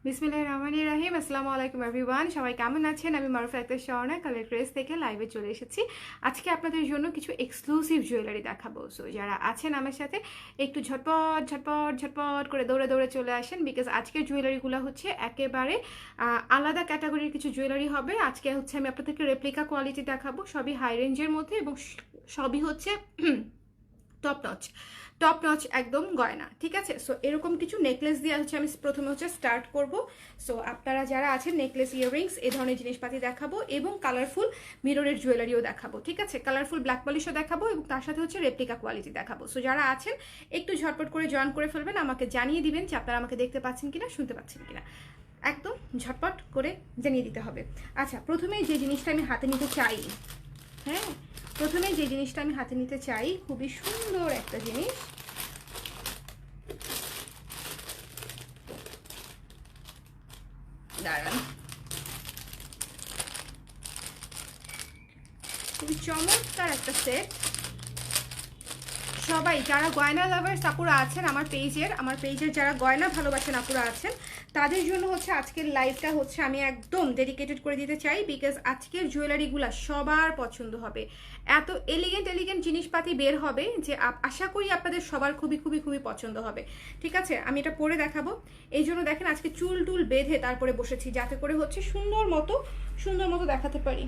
বিসমিল্লাহির রহমানির রহিম। আসসালামু আলাইকুম এভরিওয়ান, সবাই কেমন আছেন? আমি মারুফা আক্তার স্বর্ণা কালার ড্রেস থেকে লাইভে চলে এসেছি। আজকে আপনাদের জন্য কিছু এক্সক্লুসিভ জুয়েলারি দেখাবো। সো যারা আছেন আমার সাথে একটু ঝটপট ঝটপট ঝটপট করে দৌড়ে দৌড়ে চলে আসেন, বিকজ আজকের জুয়েলারিগুলো হচ্ছে একেবারে আলাদা ক্যাটাগরির কিছু জুয়েলারি হবে। আজকে হচ্ছে আমি আপনাদেরকে রেপ্লিকা কোয়ালিটি দেখাবো, সবই হাই রেঞ্জের মধ্যে এবং সবই হচ্ছে টপ নচ, টপ নচ একদম গয়না, ঠিক আছে? সো এরকম কিছু নেকলেস দিয়ে হচ্ছে আমি প্রথমে হচ্ছে স্টার্ট করব। সো আপনারা যারা আছেন নেকলেস, ইয়াররিংস এই ধরনের জিনিসপাতি দেখাবো এবং কালারফুল মিররের জুয়েলারিও দেখাবো, ঠিক আছে? কালারফুল ব্ল্যাক পলিশও দেখাবো এবং তার সাথে হচ্ছে রেপ্লিকা কোয়ালিটি দেখাবো। সো যারা আছেন একটু ঝটপট করে জয়েন করে ফেলবেন, আমাকে জানিয়ে দিবেন যে আপনারা আমাকে দেখতে পাচ্ছেন কিনা, শুনতে পাচ্ছেন কিনা, একদম ঝটপট করে জানিয়ে দিতে হবে। আচ্ছা, প্রথমে যে জিনিসটা আমি হাতে নিতে চাই, হ্যাঁ, প্রথমে যে জিনিসটা আমি হাতে নিতে চাই, খুবই সুন্দর একটা জিনিস। দাঁড়ান, খুবই চমৎকার একটা সেট। সবাই যারা গয়না লাভার্স আপুরা আছেন আমার পেজের যারা গয়না ভালোবাসেন আপুরা আছেন, তাদের জন্য হচ্ছে আজকের লাইভটা হচ্ছে আমি একদম ডেডিকেটেড করে দিতে চাই, বিকজ আজকের জুয়েলারিগুলো সবার পছন্দ হবে। এত এলিগেন্ট এলিগেন্ট জিনিসপাতি বের হবে যে আশা করি আপনাদের সবার খুবই খুবই খুবই পছন্দ হবে, ঠিক আছে? আমি এটা পরে দেখাবো। এই জন্য দেখেন আজকে চুল টুল বেঁধে তারপরে বসেছি, যাতে করে হচ্ছে সুন্দর মতো দেখাতে পারি।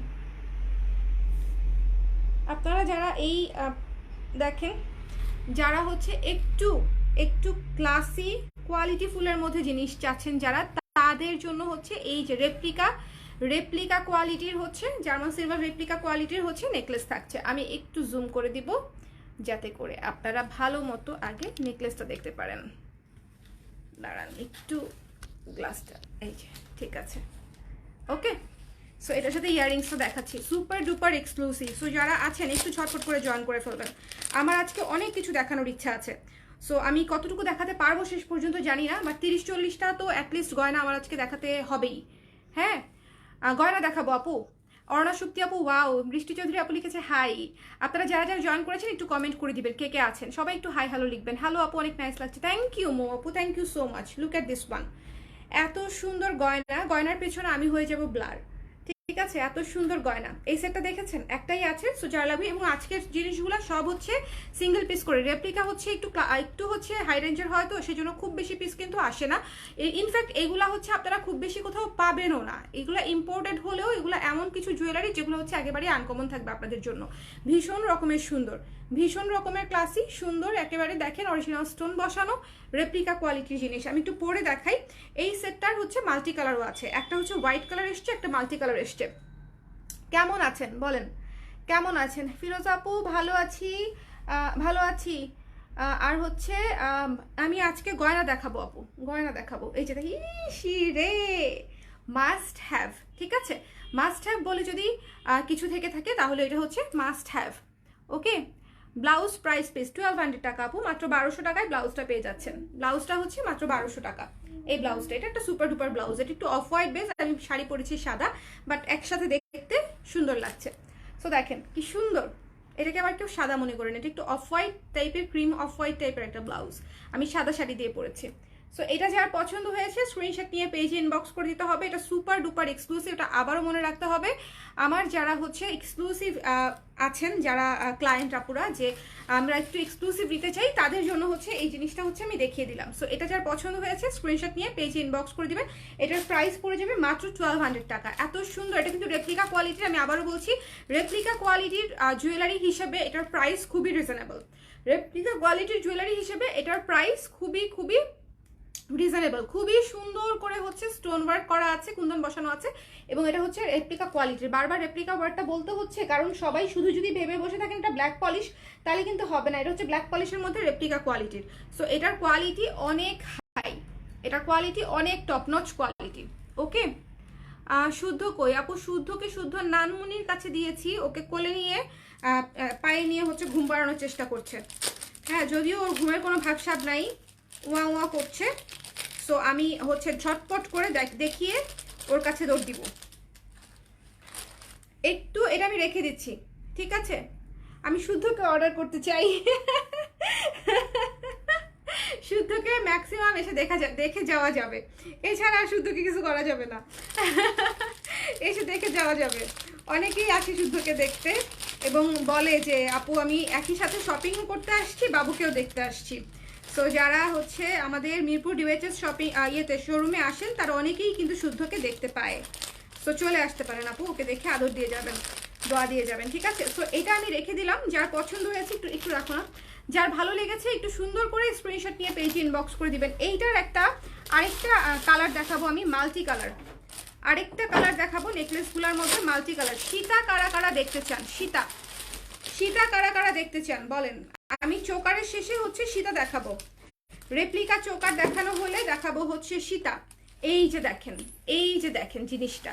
আপনারা যারা এই দেখেন, যারা হচ্ছে একটু একটু ক্লাসি কোয়ালিটি ফুলের মধ্যে জিনিস চাচ্ছেন যারা, তাদের জন্য হচ্ছে এই যে রেপ্লিকা কোয়ালিটির হচ্ছে জার্মান সিলভার রেপ্লিকা কোয়ালিটির হচ্ছে নেকলেস থাকছে। আমি একটু জুম করে দিব যাতে করে আপনারা ভালো মতো আগে নেকলেসটা দেখতে পারেন। দাঁড়ান একটু গ্লাসটা, এই যে ঠিক আছে, ওকে। সো এটার সাথে ইয়াররিংসটা দেখাচ্ছি, সুপার ডুপার এক্সক্লুসিভ। সো যারা আছেন একটু ঝটপট করে জয়েন করে ফেলবেন, আমার আজকে অনেক কিছু দেখানোর ইচ্ছা আছে। সো আমি কতটুকু দেখাতে পারবো শেষ পর্যন্ত জানি না, বাট 30-40টা তো অ্যাটলিস্ট গয়না আমার আজকে দেখাতে হবেই। হ্যাঁ, গয়না দেখাবো আপু। অর্ণা শক্তি আপু, ওয়াও। বৃষ্টি চৌধুরী আপু লিখেছে হাই। আপনারা যারা যারা জয়েন করেছেন একটু কমেন্ট করে দিবেন কে কে আছেন, সবাই একটু হাই হ্যালো লিখবেন। হ্যালো আপু, অনেক নাইস লাগছে, থ্যাংক ইউ মো আপু, thank you so much. Look at this one, এত সুন্দর গয়না, গয়নার পেছনে আমি হয়ে যাব ব্লার, ঠিক আছে? এত সুন্দর গয়না। এই সেটটা দেখেছেন, একটাই আছে। সো যারা লাগবে, এবং আজকের জিনিসগুলো সব হচ্ছে সিঙ্গেল পিস করে, রেপ্লিকা হচ্ছে একটু হচ্ছে হাই রেঞ্জের হয়, তো সেজন্য খুব বেশি পিস কিন্তু আসে না। ইনফ্যাক্ট এগুলা হচ্ছে আপনারা খুব বেশি কোথাও পাবেনও না, এগুলো ইম্পোর্টেড হলেও এগুলো এমন কিছু জুয়েলারি যেগুলো হচ্ছে একেবারে আনকমন থাকবে আপনাদের জন্য। ভীষণ রকমের সুন্দর, ভীষণ রকমের ক্লাসি সুন্দর, একেবারে দেখেন অরিজিনাল স্টোন বসানো রেপ্লিকা কোয়ালিটির জিনিস। আমি একটু পরে দেখাই। এই সেটটার হচ্ছে মাল্টি কালারও আছে, একটা হচ্ছে হোয়াইট কালার এসছে, একটা মাল্টি কালার এসছে। কেমন আছেন বলেন, কেমন আছেন? ফিরোজ আপু, ভালো আছি, ভালো আছি। আর হচ্ছে আমি আজকে গয়না দেখাবো আপু, গয়না দেখাবো। এই যে দেখি, ইসি রে, মাস্ট হ্যাভ, ঠিক আছে? মাস্ট হ্যাভ বলে যদি কিছু থেকে থাকে তাহলে এটা হচ্ছে must have, okay. Blouse price piece 1200 টাকা আপু, মাত্র 1200 টাকায় ব্লাউজটা পেয়ে যাচ্ছেন। ব্লাউজটা হচ্ছে মাত্র 1200 টাকা। এই ব্লাউজটা, এটা একটা সুপার ডুপার ব্লাউজ, এটা একটু অফ হোয়াইট বেস, আমি শাড়ি পরেছি সাদা, বাট একসাথে দেখতে সুন্দর লাগছে। সো দেখেন কি সুন্দর, এটাকে আবার কেউ সাদা মনে করেন, এটা একটু অফ হোয়াইট টাইপের, ক্রিম অফ হোয়াইট টাইপের একটা ব্লাউজ, আমি সাদা শাড়ি দিয়ে পরেছি। সো এটা যার পছন্দ হয়েছে স্ক্রিনশট নিয়ে পেজে ইনবক্স করে দিতে হবে। এটা সুপার ডুপার এক্সক্লুসিভ, এটা আবারও মনে রাখতে হবে। আমার যারা হচ্ছে এক্সক্লুসিভ আছেন, যারা ক্লায়েন্ট আপুরা, যে আমরা একটু এক্সক্লুসিভ নিতে চাই, তাদের জন্য হচ্ছে এই জিনিসটা হচ্ছে আমি দেখিয়ে দিলাম। সো এটা যার পছন্দ হয়েছে স্ক্রিনশট নিয়ে পেজে ইনবক্স করে দিবেন। এটার প্রাইস পড়ে যাবে মাত্র 1200 টাকা। এত সুন্দর, এটা কিন্তু রেপ্লিকা কোয়ালিটির, আমি আবারও বলছি রেপ্লিকা কোয়ালিটির জুয়েলারি হিসেবে এটার প্রাইস খুবই রিজনেবল। রেপ্লিকা কোয়ালিটির জুয়েলারি হিসেবে এটার প্রাইস খুবই খুবই রিজনেবল। খুবই সুন্দর করে হচ্ছে স্টোন ওয়ার্ক করা আছে, কুন্দন বসানো আছে, এবং এটা হচ্ছে রেপ্লিকা কোয়ালিটির। বারবার রেপ্লিকা ওয়ার্ডটা বলতে হচ্ছে কারণ সবাই শুধু যদি ভেবে বসে থাকেন এটা ব্ল্যাক পলিশ, তাহলে কিন্তু হবে না। এটা হচ্ছে ব্ল্যাক পলিশের মধ্যে রেপ্লিকা কোয়ালিটির। সো এটার কোয়ালিটি অনেক হাই, এটার কোয়ালিটি অনেক টপ নচ কোয়ালিটি, ওকে। শুদ্ধ কই আপু? শুদ্ধকে শুদ্ধ নানমুনির কাছে দিয়েছি, ওকে কোলে নিয়ে পায়ে নিয়ে হচ্ছে ঘুম পাড়ানোর চেষ্টা করছে। হ্যাঁ, যদিও ওর ঘুমের কোনো ভাবসাব নাই, ওয়া ওয়া করছে। সো আমি হচ্ছে ঝটপট করে দেখিয়ে ওর কাছে দৌড় দিব। একটু এটা আমি রেখে দিচ্ছি, ঠিক আছে? আমি শুদ্ধকে অর্ডার করতে চাই। শুদ্ধকে ম্যাক্সিমাম এসে দেখে যাওয়া যাবে, এছাড়া আর শুদ্ধকে কিছু করা যাবে না। এসে দেখে যাওয়া যাবে। অনেকেই আসে শুদ্ধকে দেখতে এবং বলে যে আপু আমি একই সাথে শপিং করতে আসছি, বাবুকেও দেখতে আসছি। সো যারা হচ্ছে আমাদের মিরপুর ডিওএইচএস শপিং শোরুমে আসেন তারা অনেকেই কিন্তু শুদ্ধকে দেখতে পায়। সো চলে আসতে পারেন আপু, ওকে দেখে আদর দিয়ে যাবেন, দোয়া দিয়ে যাবেন, ঠিক আছে? সো এটা আমি রেখে দিলাম। যার পছন্দ হয়েছে একটু রাখো না, যার ভালো লেগেছে একটু সুন্দর করে স্ক্রিনশট নিয়ে পেজে ইনবক্স করে দিবেন। এইটার আরেকটা কালার দেখাবো আমি, মাল্টি কালার। আরেকটা কালার দেখাবো নেকলেসগুলোর মধ্যে মাল্টি কালার। সীতা কারা কারা দেখতে চান? সীতা কারা কারা দেখতে চান বলেন? আমি চোকারের শেষে হচ্ছে সীতা দেখাবো। রেপ্লিকা চোকার দেখানো হলে দেখাবো হচ্ছে সীতা। এই যে দেখেন জিনিসটা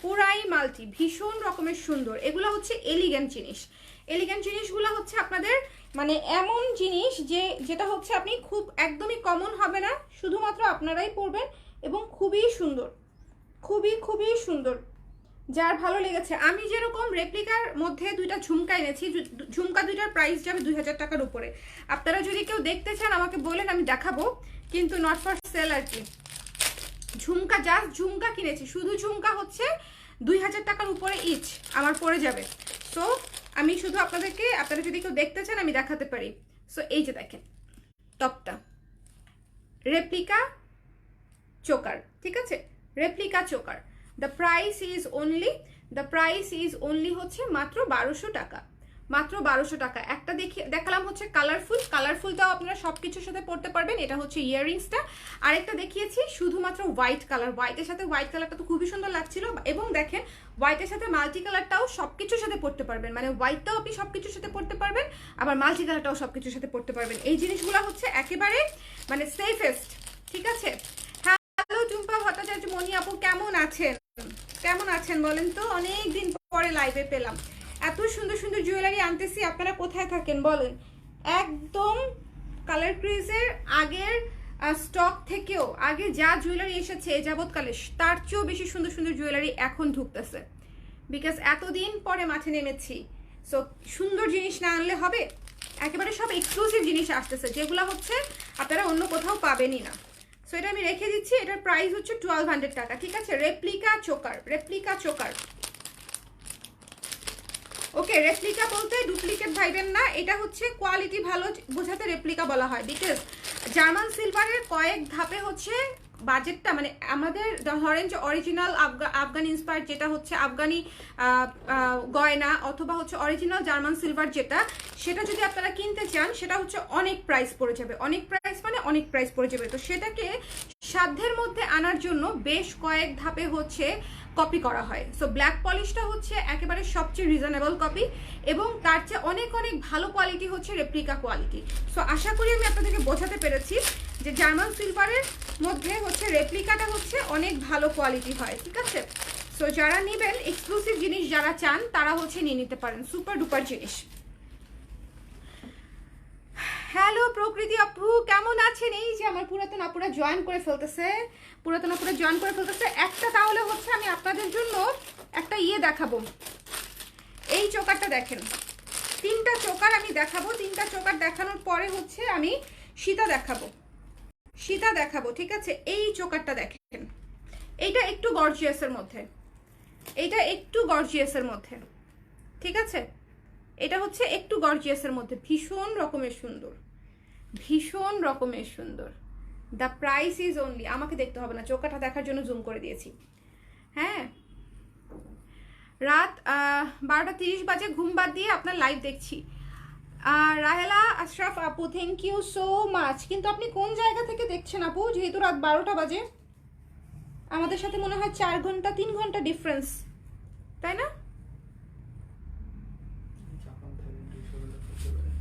পুরাই মাল্টি, ভীষণ রকমের সুন্দর। এগুলো হচ্ছে এলিগেন্ট জিনিসগুলো হচ্ছে আপনাদের মানে এমন জিনিস যেটা হচ্ছে আপনি খুব একদমই কমন হবে না, শুধুমাত্র আপনারাই পরবেন এবং খুবই সুন্দর। যার ভালো লেগেছে, আমি যেরকম রেপ্লিকার মধ্যে দুইটা ঝুমকা এনেছি, ঝুমকা দুইটার প্রাইস যাবে 2000 টাকার উপরে। আপনারা যদি কেউ দেখতে চান আমাকে বলেন, আমি দেখাবো, কিন্তু নট ফর সেল আর কি। জাস্ট ঝুমকা কিনেছি, শুধু ঝুমকা হচ্ছে 2000 টাকার উপরে ইচ আমার পড়ে যাবে। সো আমি শুধু আপনারা যদি কেউ দেখতে চান আমি দেখাতে পারি। সো এই যে দেখেন টপটা রেপ্লিকা চোকার, ঠিক আছে? Replica choker. The price is only হচ্ছে মাত্র 1200 টাকা, মাত্র 1200 টাকা। একটা দেখালাম হচ্ছে কালারফুলটাও আপনারা সবকিছুর সাথে পড়তে পারবেন। এটা হচ্ছে ইয়াররিংসটা। আরেকটা দেখিয়েছি শুধুমাত্র হোয়াইট কালার, হোয়াইটের সাথে হোয়াইট কালারটা তো খুবই সুন্দর লাগছিল। এবং দেখেন হোয়াইটের সাথে মাল্টি কালারটাও সবকিছুর সাথে পড়তে পারবেন, মানে হোয়াইটটাও আপনি সবকিছুর সাথে পড়তে পারবেন, আবার মাল্টি কালারটাও সবকিছুর সাথে পড়তে পারবেন। এই জিনিসগুলো হচ্ছে একেবারে মানে সেফেস্ট, ঠিক আছে? হ্যালো টুম্পা ভট্টাচার্য, মনি আপু কেমন আছেন বলেন তো? অনেক দিন পরে লাইভে পেলাম। এত সুন্দর সুন্দর জুয়েলারি আনতেছি, আপনারা কোথায় থাকেন বলেন? একদম কালার ক্রেজের আগের স্টক থেকেও আগে যা জুয়েলারি এসেছে যাবৎকালে তার চেয়েও বেশি সুন্দর সুন্দর জুয়েলারি এখন ঢুকতেছে, বিকজ এতদিন পরে মাঠে নেমেছি। সো সুন্দর জিনিস না আনলে হবে? একেবারে সব এক্সক্লুসিভ জিনিস আসতেছে যেগুলো হচ্ছে আপনারা অন্য কোথাও পাবেনই না। সো এটা আমি রেখে দিচ্ছি। এটার প্রাইস হচ্ছে 1200 টাকা, ঠিক আছে? Replica choker. ওকে, রেপ্লিকা বলতে ডুপ্লিকেট ভাইবেন না, এটা হচ্ছে কোয়ালিটি ভালো বোঝাতে রেপ্লিকা বলা হয়। বিকজ জার্মান সিলভারের কয়েক ধাপে হচ্ছে বাজেটটা, মানে আমাদের ধরেন যে অরিজিনাল আফগান ইন্সপায়ার্ড যেটা হচ্ছে আফগানি গয়না অথবা হচ্ছে অরিজিনাল জার্মান সিলভার যেটা, সেটা যদি আপনারা কিনতে চান সেটা হচ্ছে অনেক প্রাইস পড়ে যাবে, অনেক প্রাইস পড়ে যাবে। তো সেটাকে সাধ্যের মধ্যে আনার জন্য বেশ কয়েক ধাপে হচ্ছে কপি করা হয়। সো ব্ল্যাক পলিশটা হচ্ছে একেবারে সবচেয়ে রিজনেবল কপি এবং তার চেয়ে অনেক ভালো কোয়ালিটি হচ্ছে রেপ্লিকা কোয়ালিটি। সো আশা করি আমি আপনাদেরকে বোঝাতে পেরেছি যে জার্মান সিলভারের মধ্যে হচ্ছে রেপ্লিকাটা হচ্ছে অনেক ভালো কোয়ালিটি হয়, ঠিক আছে? সো যারা নেবেন এক্সক্লুসিভ জিনিস যারা চান তারা হচ্ছে নিয়ে নিতে পারেন, সুপার ডুপার জিনিস। হ্যালো প্রকৃতি আপু কেমন আছেন? এই যে আমার পুরাতন আপুরা জয়েন করে ফেলতেছে, একটা তাহলে হচ্ছে আমি আপনাদের জন্য একটা দেখাবো। এই চোকারটা দেখেন, 3টা চোকার আমি দেখাবো। 3টা চোকার দেখানোর পরে হচ্ছে আমি সীতা দেখাবো, ঠিক আছে? এই চোকারটা দেখেন, এইটা একটু গর্জিয়াসের মধ্যে, ঠিক আছে? এটা হচ্ছে একটু গর্জিয়াসের মধ্যে, ভীষণ রকমের সুন্দর। দ্য প্রাইস ইজ অনলি, আমাকে দেখতে হবে না, চোকাটা দেখার জন্য জুম করে দিয়েছি। হ্যাঁ, রাত 12:30 বাজে, ঘুম বাদ দিয়ে আপনার লাইভ দেখছি। রাহেলা আশরাফ আপু থ্যাংক ইউ সো মাচ। কিন্তু আপনি কোন জায়গা থেকে দেখছেন আপু? যেহেতু রাত 12টা বাজে, আমাদের সাথে মনে হয় 4 ঘন্টা 3 ঘন্টা ডিফারেন্স, তাই না?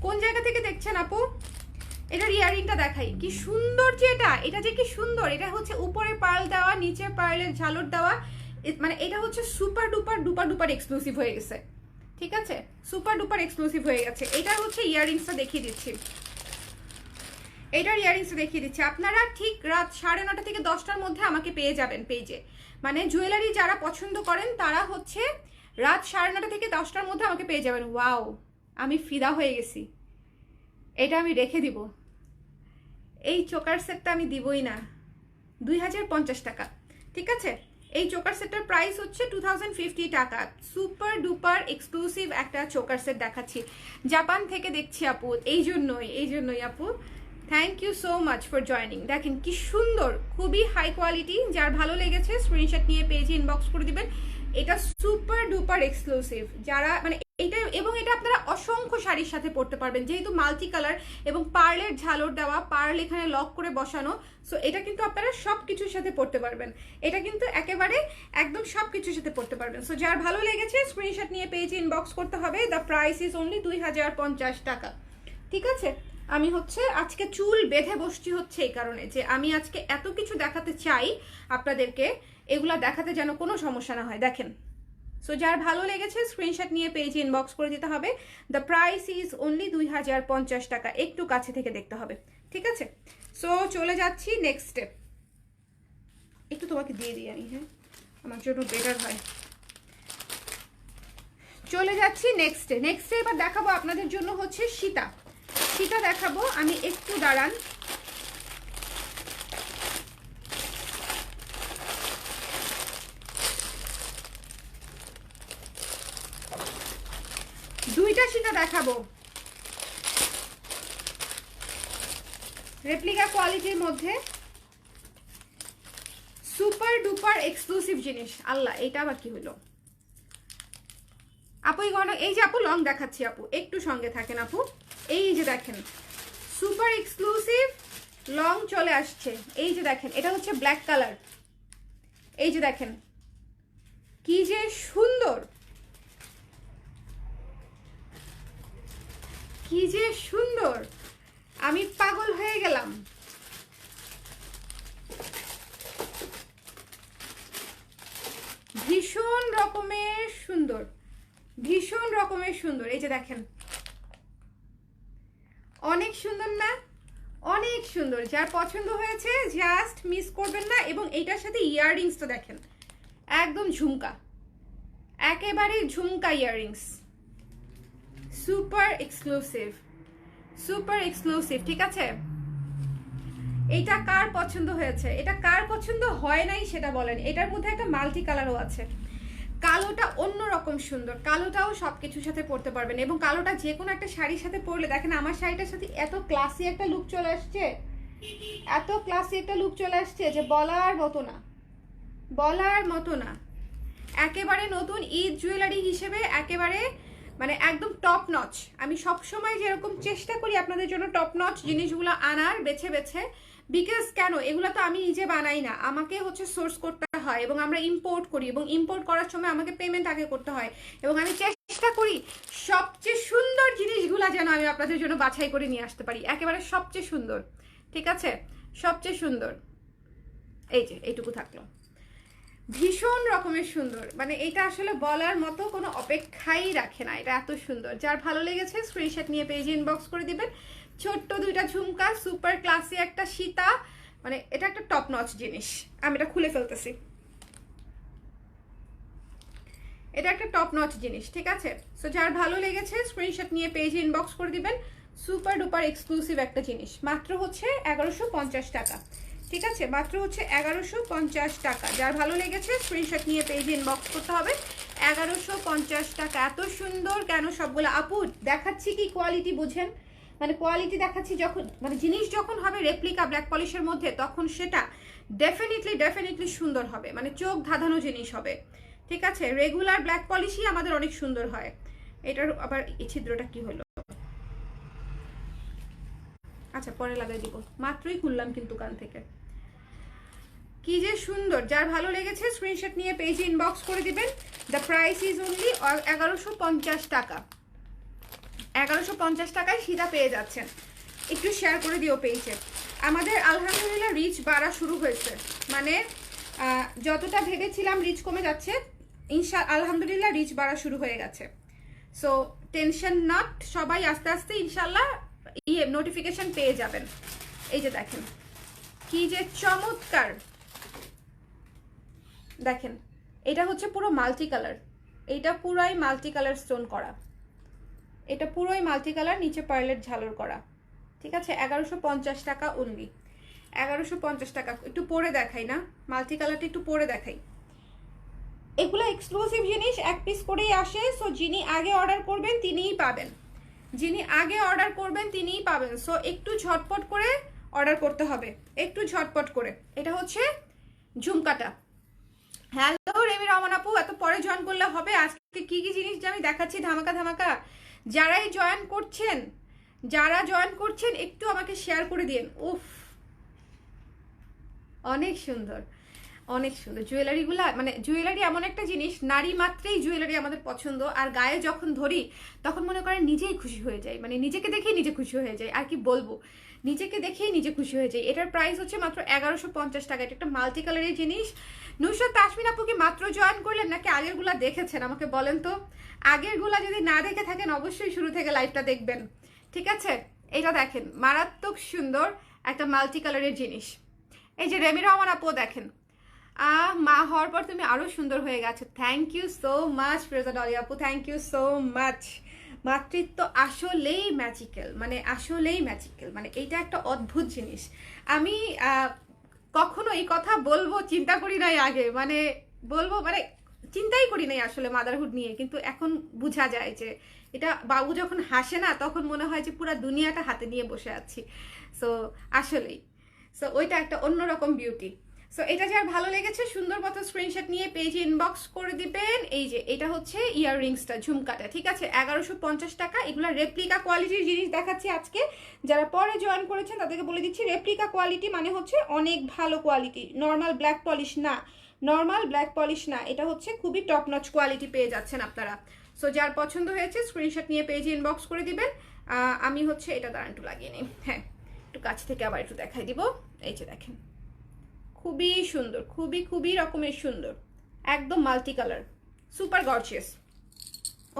কোন জায়গা থেকে দেখছেন আপু? এটার ইয়ারিংটা দেখাই, কি সুন্দর যে এটা যে কি সুন্দর। এটা হচ্ছে উপরে পার্ল দেওয়া, নিচে পার্লের ঝালর দেওয়া, মানে এটা হচ্ছে সুপার ডুপার এক্সক্লুসিভ হয়ে গেছে, ঠিক আছে? সুপার ডুপার এক্সক্লুসিভ হয়ে গেছে। এটার হচ্ছে ইয়ারিংসটা দেখিয়ে দিচ্ছি, আপনারা ঠিক রাত 9:30 থেকে 10টার মধ্যে আমাকে পেয়ে যাবেন পেজে। মানে জুয়েলারি যারা পছন্দ করেন তারা হচ্ছে রাত 9:30 থেকে 10টার মধ্যে আমাকে পেয়ে যাবেন। ওয়াও, আমি ফিদা হয়ে গেছি, এটা আমি রেখে দিব, এই চোকার সেটটা আমি দিবই না, 2050 টাকা। ঠিক আছে, এই চোকার সেটটার প্রাইস হচ্ছে 2050 টাকা। সুপার ডুপার এক্সক্লুসিভ একটা চোকার সেট দেখাচ্ছি, জাপান থেকে দেখছি আপু, এই জন্যই আপু, thank you so much for joining. দেখেন কি সুন্দর, খুবই হাই কোয়ালিটি। যার ভালো লেগেছে স্ক্রিনশট নিয়ে পেজে ইনবক্স করে দিবেন। এটা সুপার ডুপার এক্সক্লুসিভ, যারা মানে এটা, এবং এটা আপনারা অসংখ্য শাড়ির সাথে পরতে পারবেন, যেহেতু মাল্টি কালার এবং পার্লের ঝালর দেওয়া, পার্ল এখানে লক করে বসানো, সো এটা কিন্তু আপনারা সব কিছুর সাথে পরতে পারবেন। এটা কিন্তু একেবারে একদম সব কিছুর সাথে পরতে পারবেন। সো যার ভালো লেগেছে স্ক্রিনশট নিয়ে পেজে ইনবক্স করতে হবে। দ্য প্রাইস ইজ অনলি 2050 টাকা। ঠিক আছে, আমি হচ্ছে আজকে চুল বেঁধে বসছি হচ্ছে এই কারণে যে আমি আজকে এত কিছু দেখাতে চাই আপনাদেরকে, এগুলা দেখাতে যেন কোনো সমস্যা না হয়। দেখেন, সো যার ভালো লেগেছে স্ক্রিনশট নিয়ে পেজে ইনবক্স করে দিতে হবে। দ্য প্রাইস ইজ অনলি 2050 টাকা। একটু কাছে থেকে দেখতে হবে। ঠিক আছে, সো চলে যাচ্ছি নেক্সট স্টেপ। একটু তোমাকে দিয়ে দিই আমি, হ্যাঁ, আমার জন্য বেটার হয়। চলে যাচ্ছি নেক্সটে। এবার দেখাবো আপনাদের জন্য হচ্ছে সীতা দেখাবো আমি, একটু দাঁড়ান। দুইটা সীতা দেখাবো, রেপ্লিকা কোয়ালিটির মধ্যে, সুপার ডুপার এক্সক্লুসিভ জিনিস। আল্লাহ, এটা আবার কি হলো আপু? এই যে আপু লং দেখাচ্ছি আপু, একটু সঙ্গে থাকেন আপু। এই যে দেখেন সুপার এক্সক্লুসিভ লং চলে আসছে। এই যে দেখেন, এটা হচ্ছে ব্ল্যাক কালার। এই যে দেখেন কি যে সুন্দর, কি যে সুন্দর, আমি পাগল হয়ে গেলাম। ভীষণ রকমের সুন্দর, ভীষণ রকমের সুন্দর। এই যে দেখেন, অনেক সুন্দর না? অনেক সুন্দর। যার পছন্দ হয়েছে জাস্ট মিস করবেন না। এবং এইটার সাথে ইয়াররিংসটা দেখেন, একদম ঝুমকা, একেবারে jhumka earrings, super exclusive, super exclusive. ঠিক আছে, এটা কার পছন্দ হয়েছে? এটা কার পছন্দ হয় নাই সেটা বলেন। এটার মধ্যে একটা মাল্টি কালারও আছে, কালোটা অন্যরকম সুন্দর, কালোটাও সব কিছুর সাথে পরতে পারবেন। এবং কালোটা যে কোনো একটা শাড়ির সাথে পরলে, দেখেন আমার শাড়িটার সাথে এত ক্লাসি একটা লুক চলে আসছে, এত ক্লাসি একটা লুক চলে আসছে যে বলার মতো না, বলার মতো না। একেবারে নতুন ঈদ জুয়েলারি হিসেবে একেবারে মানে একদম টপ নচ। আমি সব সময় যেরকম চেষ্টা করি আপনাদের জন্য টপ নচ জিনিসগুলো আনার, বেছে বেছে। বিকজ কেন, এগুলো তো আমি নিজে বানাই না, আমাকে হচ্ছে সোর্স করতে হয় এবং আমরা ইম্পোর্ট করি, এবং ইম্পোর্ট করার সময় আমাকে পেমেন্ট আগে করতে হয়। এবং আমি চেষ্টা করি সবচেয়ে সুন্দর জিনিসগুলো যেন আমি আপনাদের জন্য বাছাই করে নিয়ে আসতে পারি, একেবারে সবচেয়ে সুন্দর। ঠিক আছে, সবচেয়ে সুন্দর। এই যে এইটুকু থাকলো, ভীষণ রকমের সুন্দর, মানে এটা আসলে বলার মতো কোনো অপেক্ষাই রাখে না, এটা এত সুন্দর। যার ভালো লেগেছে স্ক্রিনশট নিয়ে পেজে ইনবক্স করে দিবেন। ছোট্ট দুইটা ঝুমকা, সুপার ক্লাসি একটা সীতা, মানে এটা একটা টপ নচ জিনিস। আমি এটা খুলে ফেলতেছি, এটা একটা টপ নচ জিনিস। ঠিক আছে, সো যার ভালো লেগেছে স্ক্রিনশট নিয়ে পেজে ইনবক্স করে দিবেন। সুপার ডুপার এক্সক্লুসিভ একটা জিনিস, মাত্র হচ্ছে 1150 টাকা। ঠিক আছে, মাত্র হচ্ছে 1150 টাকা। যার ভালো লেগেছে স্ক্রিনশট নিয়ে পেজে ইনবক্স করতে হবে। 1150 টাকা। এত সুন্দর কেন সবগুলো আপু দেখাচ্ছি, কি কোয়ালিটি বুঝেন, মানে কোয়ালিটি দেখাচ্ছি। যখন মানে জিনিস যখন হবে রেপ্লিকা ব্ল্যাক পলিশের মধ্যে, তখন সেটা ডেফিনেটলি সুন্দর হবে, মানে চোখ ধাঁধানো জিনিস হবে। ঠিক আছে, রেগুলার ব্ল্যাক পলিশই আমাদের অনেক সুন্দর হয়। এটার আবার এই ছিদ্রটা কি হলো, আচ্ছা পরে লাগাই দিব, মাত্রই খুললাম কিন্তু কান থেকে। কি যে সুন্দর। যার ভালো লেগেছে স্ক্রিনশট নিয়ে পেজে ইনবক্স করে দিবেন। দ্য প্রাইস ইজ অনলি 1150 টাকা। 1150 টাকায় সীতা পেয়ে যাচ্ছেন। একটু শেয়ার করে দিও পেজে। আমাদের আলহামদুলিল্লাহ রিচ বাড়া শুরু হয়েছে, মানে যতটা ভেবেছিলাম রিচ কমে যাচ্ছে, আলহামদুলিল্লাহ রিচ বাড়া শুরু হয়ে গেছে। সো টেনশন নট, সবাই আস্তে আস্তে ইনশাল্লাহ নোটিফিকেশন পেয়ে যাবেন। এই যে দেখেন কি যে চমৎকার, দেখেন এটা হচ্ছে পুরো মাল্টি কালার, এটা পুরাই মাল্টি কালার স্টোন করা, এটা পুরোই মাল্টি কালার, নিচে পার্লের ঝালর করা। ঠিক আছে, 1150 টাকা অনলি, 1150 টাকা। একটু পরে দেখাই না, মাল্টি কালারটা একটু পরে দেখাই। এগুলো এক্সক্লুসিভ জিনিস, এক পিস করেই আসে। সো যিনি আগে অর্ডার করবেন তিনিই পাবেন, যিনি আগে অর্ডার করবেন তিনিই পাবেন। সো একটু ঝটপট করে অর্ডার করতে হবে, একটু ঝটপট করে। এটা হচ্ছে ঝুমকাটা। হ্যালো রেমি রহমান আপু, এত পরে জয়েন করলে হবে? আজকে কি কি জিনিস যে আমি দেখাচ্ছি ধামাকা ধামাকা। যারাই জয়েন করছেন, যারা জয়েন করছেন একটু আমাকে শেয়ার করে দিন। উফ, অনেক সুন্দর, অনেক সুন্দর জুয়েলারিগুলা। মানে জুয়েলারি এমন একটা জিনিস, নারী মাত্রেই জুয়েলারি আমাদের পছন্দ। আর গায়ে যখন ধরি তখন মনে করেন নিজেই খুশি হয়ে যায়, মানে নিজেকে দেখেই নিজে খুশি হয়ে যায়। আর কি বলবো, নিজেকে দেখেই নিজে খুশি হয়ে যায়। এটার প্রাইস হচ্ছে মাত্র 1150 টাকা। এটা একটা মাল্টি কালারের জিনিস। নুসরাত তাসমিন আপু কি মাত্র জয়েন করলেন নাকি আগেরগুলা দেখেছেন? আমাকে বলেন তো। আগেরগুলা যদি না দেখে থাকেন অবশ্যই শুরু থেকে লাইভটা দেখবেন, ঠিক আছে? এটা দেখেন, মারাত্মক সুন্দর একটা মাল্টি কালারের জিনিস। এই যে রেমি রহমান আপু দেখেন, মা হওয়ার পর তুমি আরো সুন্দর হয়ে গেছো। থ্যাংক ইউ সো মাচ ফিরোজা ডলি আপু, থ্যাংক ইউ সো মাচ। মাতৃত্ব আসলেই ম্যাজিক্যাল, মানে আসলেই ম্যাজিক্যাল, মানে এইটা একটা অদ্ভুত জিনিস। আমি কখনো এই কথা বলবো চিন্তা করি নাই আগে, মানে বলবো মানে চিন্তাই করি নাই আসলে মাদারহুড নিয়ে। কিন্তু এখন বোঝা যায় যে এটা, বাবু যখন হাসে না তখন মনে হয় যে পুরো দুনিয়াটা হাতে নিয়ে বসে আছি। সো আসলেই, সো ওইটা একটা অন্যরকম বিউটি। সো এটা যার ভালো লেগেছে সুন্দর মতো স্ক্রিনশট নিয়ে পেজে ইনবক্স করে দিবেন। এই যে এটা হচ্ছে ইয়াররিংসটা, ঝুমকাটা, ঠিক আছে? 1150 টাকা। এগুলো রেপ্লিকা কোয়ালিটির জিনিস দেখাচ্ছি আজকে। যারা পরে জয়েন করেছেন তাদেরকে বলে দিচ্ছি, রেপ্লিকা কোয়ালিটি মানে হচ্ছে অনেক ভালো কোয়ালিটি, নর্মাল ব্ল্যাক পলিশ না, নর্মাল ব্ল্যাক পলিশ না, এটা হচ্ছে খুবই টপ নচ কোয়ালিটি পেয়ে যাচ্ছেন আপনারা। সো যার পছন্দ হয়েছে স্ক্রিনশট নিয়ে পেজে ইনবক্স করে দিবেন। আমি হচ্ছে এটা দাঁড়ান একটু লাগিয়ে নিই, হ্যাঁ একটু কাছ থেকে আবার একটু দেখাই দিব। এই যে দেখেন, খুবই সুন্দর, খুবই খুবই রকমের সুন্দর, একদম মাল্টি কালার, সুপার গর্জিয়াস।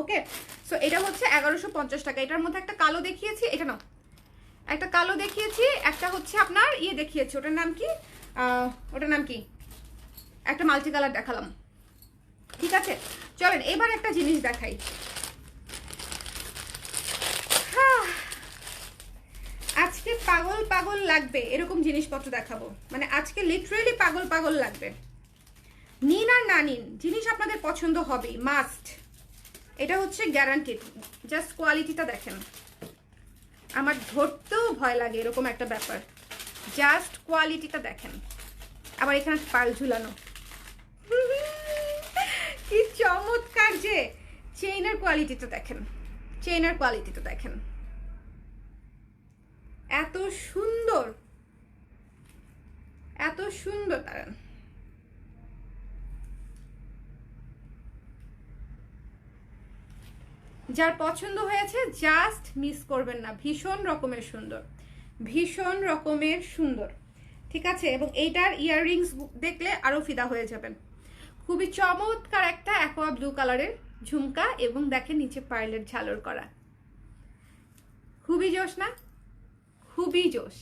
ওকে, সো এটা হচ্ছে 1150 টাকা। এটার মধ্যে একটা কালো দেখিয়েছি, এটা নাও, একটা কালো দেখিয়েছি, একটা হচ্ছে আপনার ইয়ে দেখিয়েছি, ওটার নাম কি, ওটার নাম কি, একটা মাল্টি কালার দেখালাম, ঠিক আছে? চলেন এবার একটা জিনিস দেখাই। আজকে পাগল পাগল লাগবে এরকম জিনিসপত্র দেখাবো, মানে আজকে লিটারেলি পাগল পাগল লাগবে। নিন আর না নিন, জিনিস আপনাদের পছন্দ হবেই, মাস্ট। এটা হচ্ছে গ্যারান্টিড। জাস্ট কোয়ালিটিটা দেখেন, আমার ধরতেও ভয় লাগে এরকম একটা ব্যাপার। জাস্ট কোয়ালিটিটা দেখেন। আবার এখানে পাল ঝুলানো, কি চমৎকার যে। চেইনের কোয়ালিটিটা দেখেন, চেইনের কোয়ালিটিটা দেখেন, এত সুন্দর, এত সুন্দর। দাঁড়ান, যার পছন্দ হয়েছে জাস্ট মিস করবেন না। ভীষণ রকমের সুন্দর, ভীষণ রকমের সুন্দর, ঠিক আছে? এবং এইটার ইয়াররিংস দেখলে আরো ফিদা হয়ে যাবেন। খুবই চমৎকার একটা অ্যাকোয়া ব্লু কালারের ঝুমকা, এবং দেখেন নিচে পার্লের ঝালর করা। খুবই জোশ না? খুবই জোশ।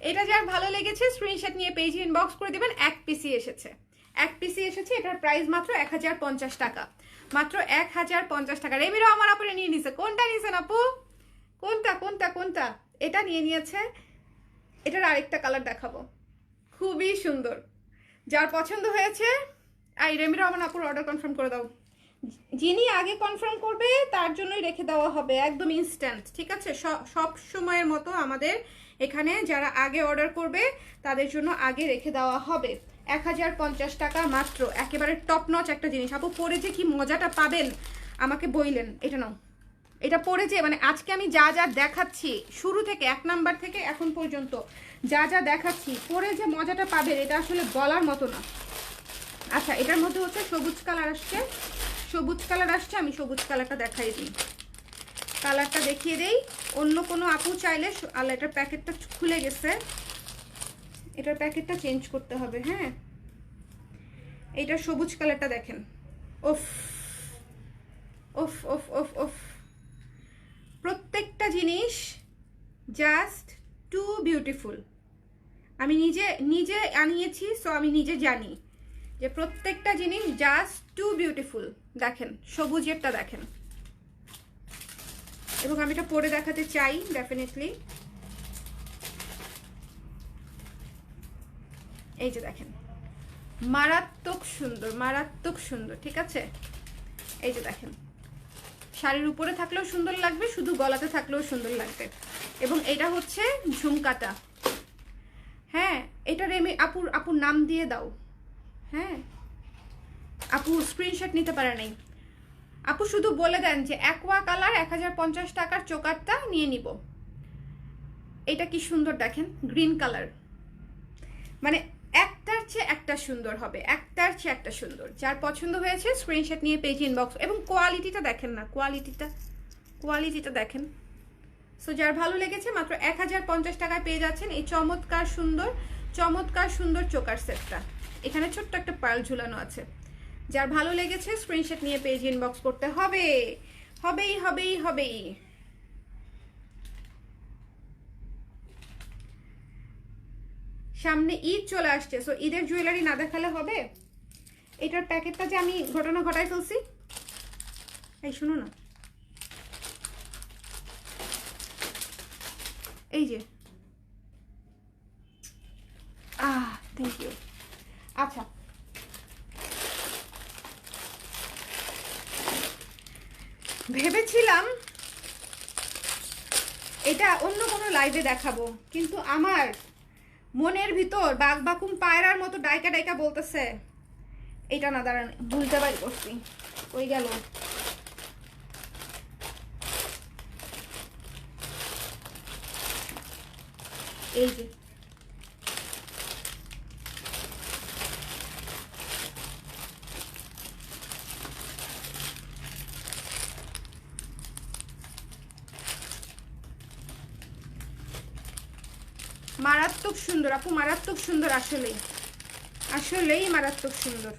এটা যার ভালো লেগেছে স্ক্রিনশট নিয়ে পেজে ইনবক্স করে দিবেন। এক পিসি এসেছে, এক পিসি এসেছে। এটার প্রাইস মাত্র 1050 টাকা, মাত্র 1050 টাকা। রেমিরও আমার আপরে নিয়ে নিছে। কোনটা নিয়েছেন আপু? কোনটা কোনটা কোনটা? এটা নিয়ে নিয়েছে। এটার আরেকটা কালার দেখাবো, খুবই সুন্দর। যার পছন্দ হয়েছে এই রেমি রহমান আপুর অর্ডার কনফার্ম করে দাও। যিনি আগে কনফার্ম করবে তার জন্যই রেখে দেওয়া হবে, একদম ইনস্ট্যান্ট, ঠিক আছে? সব সময়ের মতো আমাদের এখানে যারা আগে অর্ডার করবে তাদের জন্য আগে রেখে দেওয়া হবে। 1050 টাকা মাত্র, একেবারে টপ নচ একটা জিনিস। আপু পরে যে কি মজাটা পাবেন আমাকে বইলেন। এটা নাও, এটা পরে যে মানে আজকে আমি যা যা দেখাচ্ছি শুরু থেকে 1 নাম্বার থেকে এখন পর্যন্ত যা যা দেখাচ্ছি, পরে যে মজাটা পাবেন এটা আসলে বলার মতো না। আচ্ছা, এটার মধ্যে হচ্ছে সবুজ কালার আসছে, সবুজ কালার আসছে। আমি সবুজ কালারটা দেখাই দিই, কালারটা দেখিয়ে দেই। অন্য কোনো আপু চাইলে, আল্লাহ এটার প্যাকেটটা খুলে গেছে, এটার প্যাকেটটা চেঞ্জ করতে হবে। হ্যাঁ, এইটার সবুজ কালারটা দেখেন। ওফ ওফ ওফ ওফ ওফ, প্রত্যেকটা জিনিস জাস্ট টু বিউটিফুল। আমি নিজে আনিয়েছি, সো আমি নিজে জানি যে প্রত্যেকটা জিনিস জাস্ট টু বিউটিফুল। দেখেন সবুজেরটা দেখেন, এবং আমি এটা পরে দেখাতে চাই ডেফিনেটলি। এই যে দেখেন, মারাত্মক সুন্দর, মারাত্মক সুন্দর, ঠিক আছে। এই যে দেখেন, শাড়ির উপরে থাকলেও সুন্দর লাগবে, শুধু গলাতে থাকলেও সুন্দর লাগবে। এবং এটা হচ্ছে ঝুমকাটা। হ্যাঁ, এটা রেমি আপুর নাম দিয়ে দাও। হ্যাঁ, আপু স্ক্রিনশট নিতে পারে নাই। আপু শুধু বলে দেন যে অ্যাকোয়া কালার 1050 টাকার চোকারটা নিয়ে নিব। এটা কি সুন্দর দেখেন, গ্রিন কালার, মানে একটার চেয়ে একটা সুন্দর হবে, একটার চেয়ে একটা সুন্দর। যার পছন্দ হয়েছে স্ক্রিনশট নিয়ে পেজ ইনবক্স। এবং কোয়ালিটিটা দেখেন না, কোয়ালিটিটা দেখেন। সো যার ভালো লেগেছে মাত্র 1050 টাকায় পেয়ে যাচ্ছেন এই চমৎকার সুন্দর চোকার সেটটা। এখানে ছোট্ট একটা পার্ল ঝুলানো আছে। যার ভালো লেগেছে স্ক্রিনশট নিয়ে পেজ ইনবক্স করতে হবে, হবেই। সামনে ঈদ চলে আসছে, সো ঈদের জুয়েলারি না দেখালে হবে। এটার প্যাকেটটা যে আমি ঘটনা ঘটায় ফেলছি। এই শুনো না, এই যে থ্যাংক ইউ। আচ্ছা, ভেবেছিলাম এটা অন্য কোনো লাইভে দেখাবো, কিন্তু আমার মনের ভিতর বাঘবাকুম পায়রার মতো ডাইকা বলতেছে এটা না, দাঁড়ান ভুলতে পারি করছি, ওই গেল। এই যে মারাত্মক সুন্দর আপু, মারাত্মক সুন্দর, আসলেই মারাত্মক সুন্দর।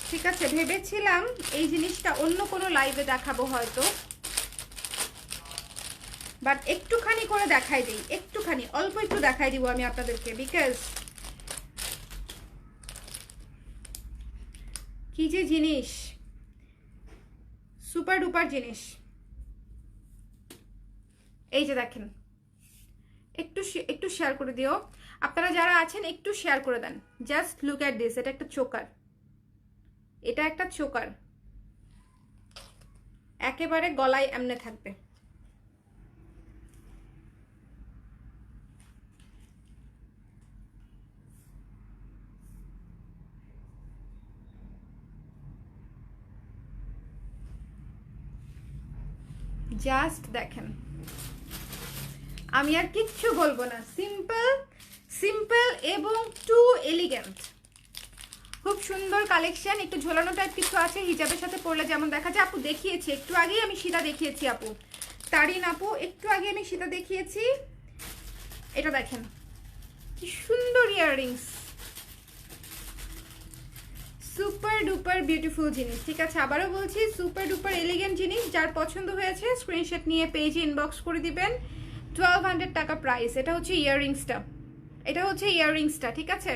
ঠিক আছে, ভেবেছিলাম এই জিনিসটা অন্য কোনো লাইভে দেখাবো হয়তো, বাট একটুখানি করে দেখাই দিই, একটুখানি অল্প একটু দেখাই দিব আমি আপনাদেরকে, বিকজ কি যে জিনিস, সুপার ডুপার জিনিস। এই যে দেখেন, একটু শেয়ার করে দিও আপনারা যারা আছেন, একটু শেয়ার করে দেন। জাস্ট লুক অ্যাট দিস, এটা একটা চোকার, এটা একটা চোকার, একেবারে গলায় এমনে থাকবে। জাস্ট দেখেন, আমি আর কিচ্ছু বলবো না, সিম্পল এবং টু এলিগেন্ট, খুব সুন্দর কালেকশন। একটু ঝোলানো টাইপ কিছু আছে, হিজাবের সাথে পরলে যেমন দেখা যায়। আপু দেখিয়েছি একটু আগেই, আমি সীতা দেখিয়েছি আপু, তারিন আপু একটু আগে আমি সীতা দেখিয়েছি। এটা দেখেন কি সুন্দর ইয়াররিংস, সুপার ডুপার বিউটিফুল জিনিস। ঠিক আছে, আবারও বলছি সুপার ডুপার এলিগেন্ট জিনিস। যার পছন্দ হয়েছে স্ক্রিনশট নিয়ে পেজে ইনবক্স করে দিবেন। 1200 টাকা প্রাইস। এটা হচ্ছে ইয়াররিংসটা, ঠিক আছে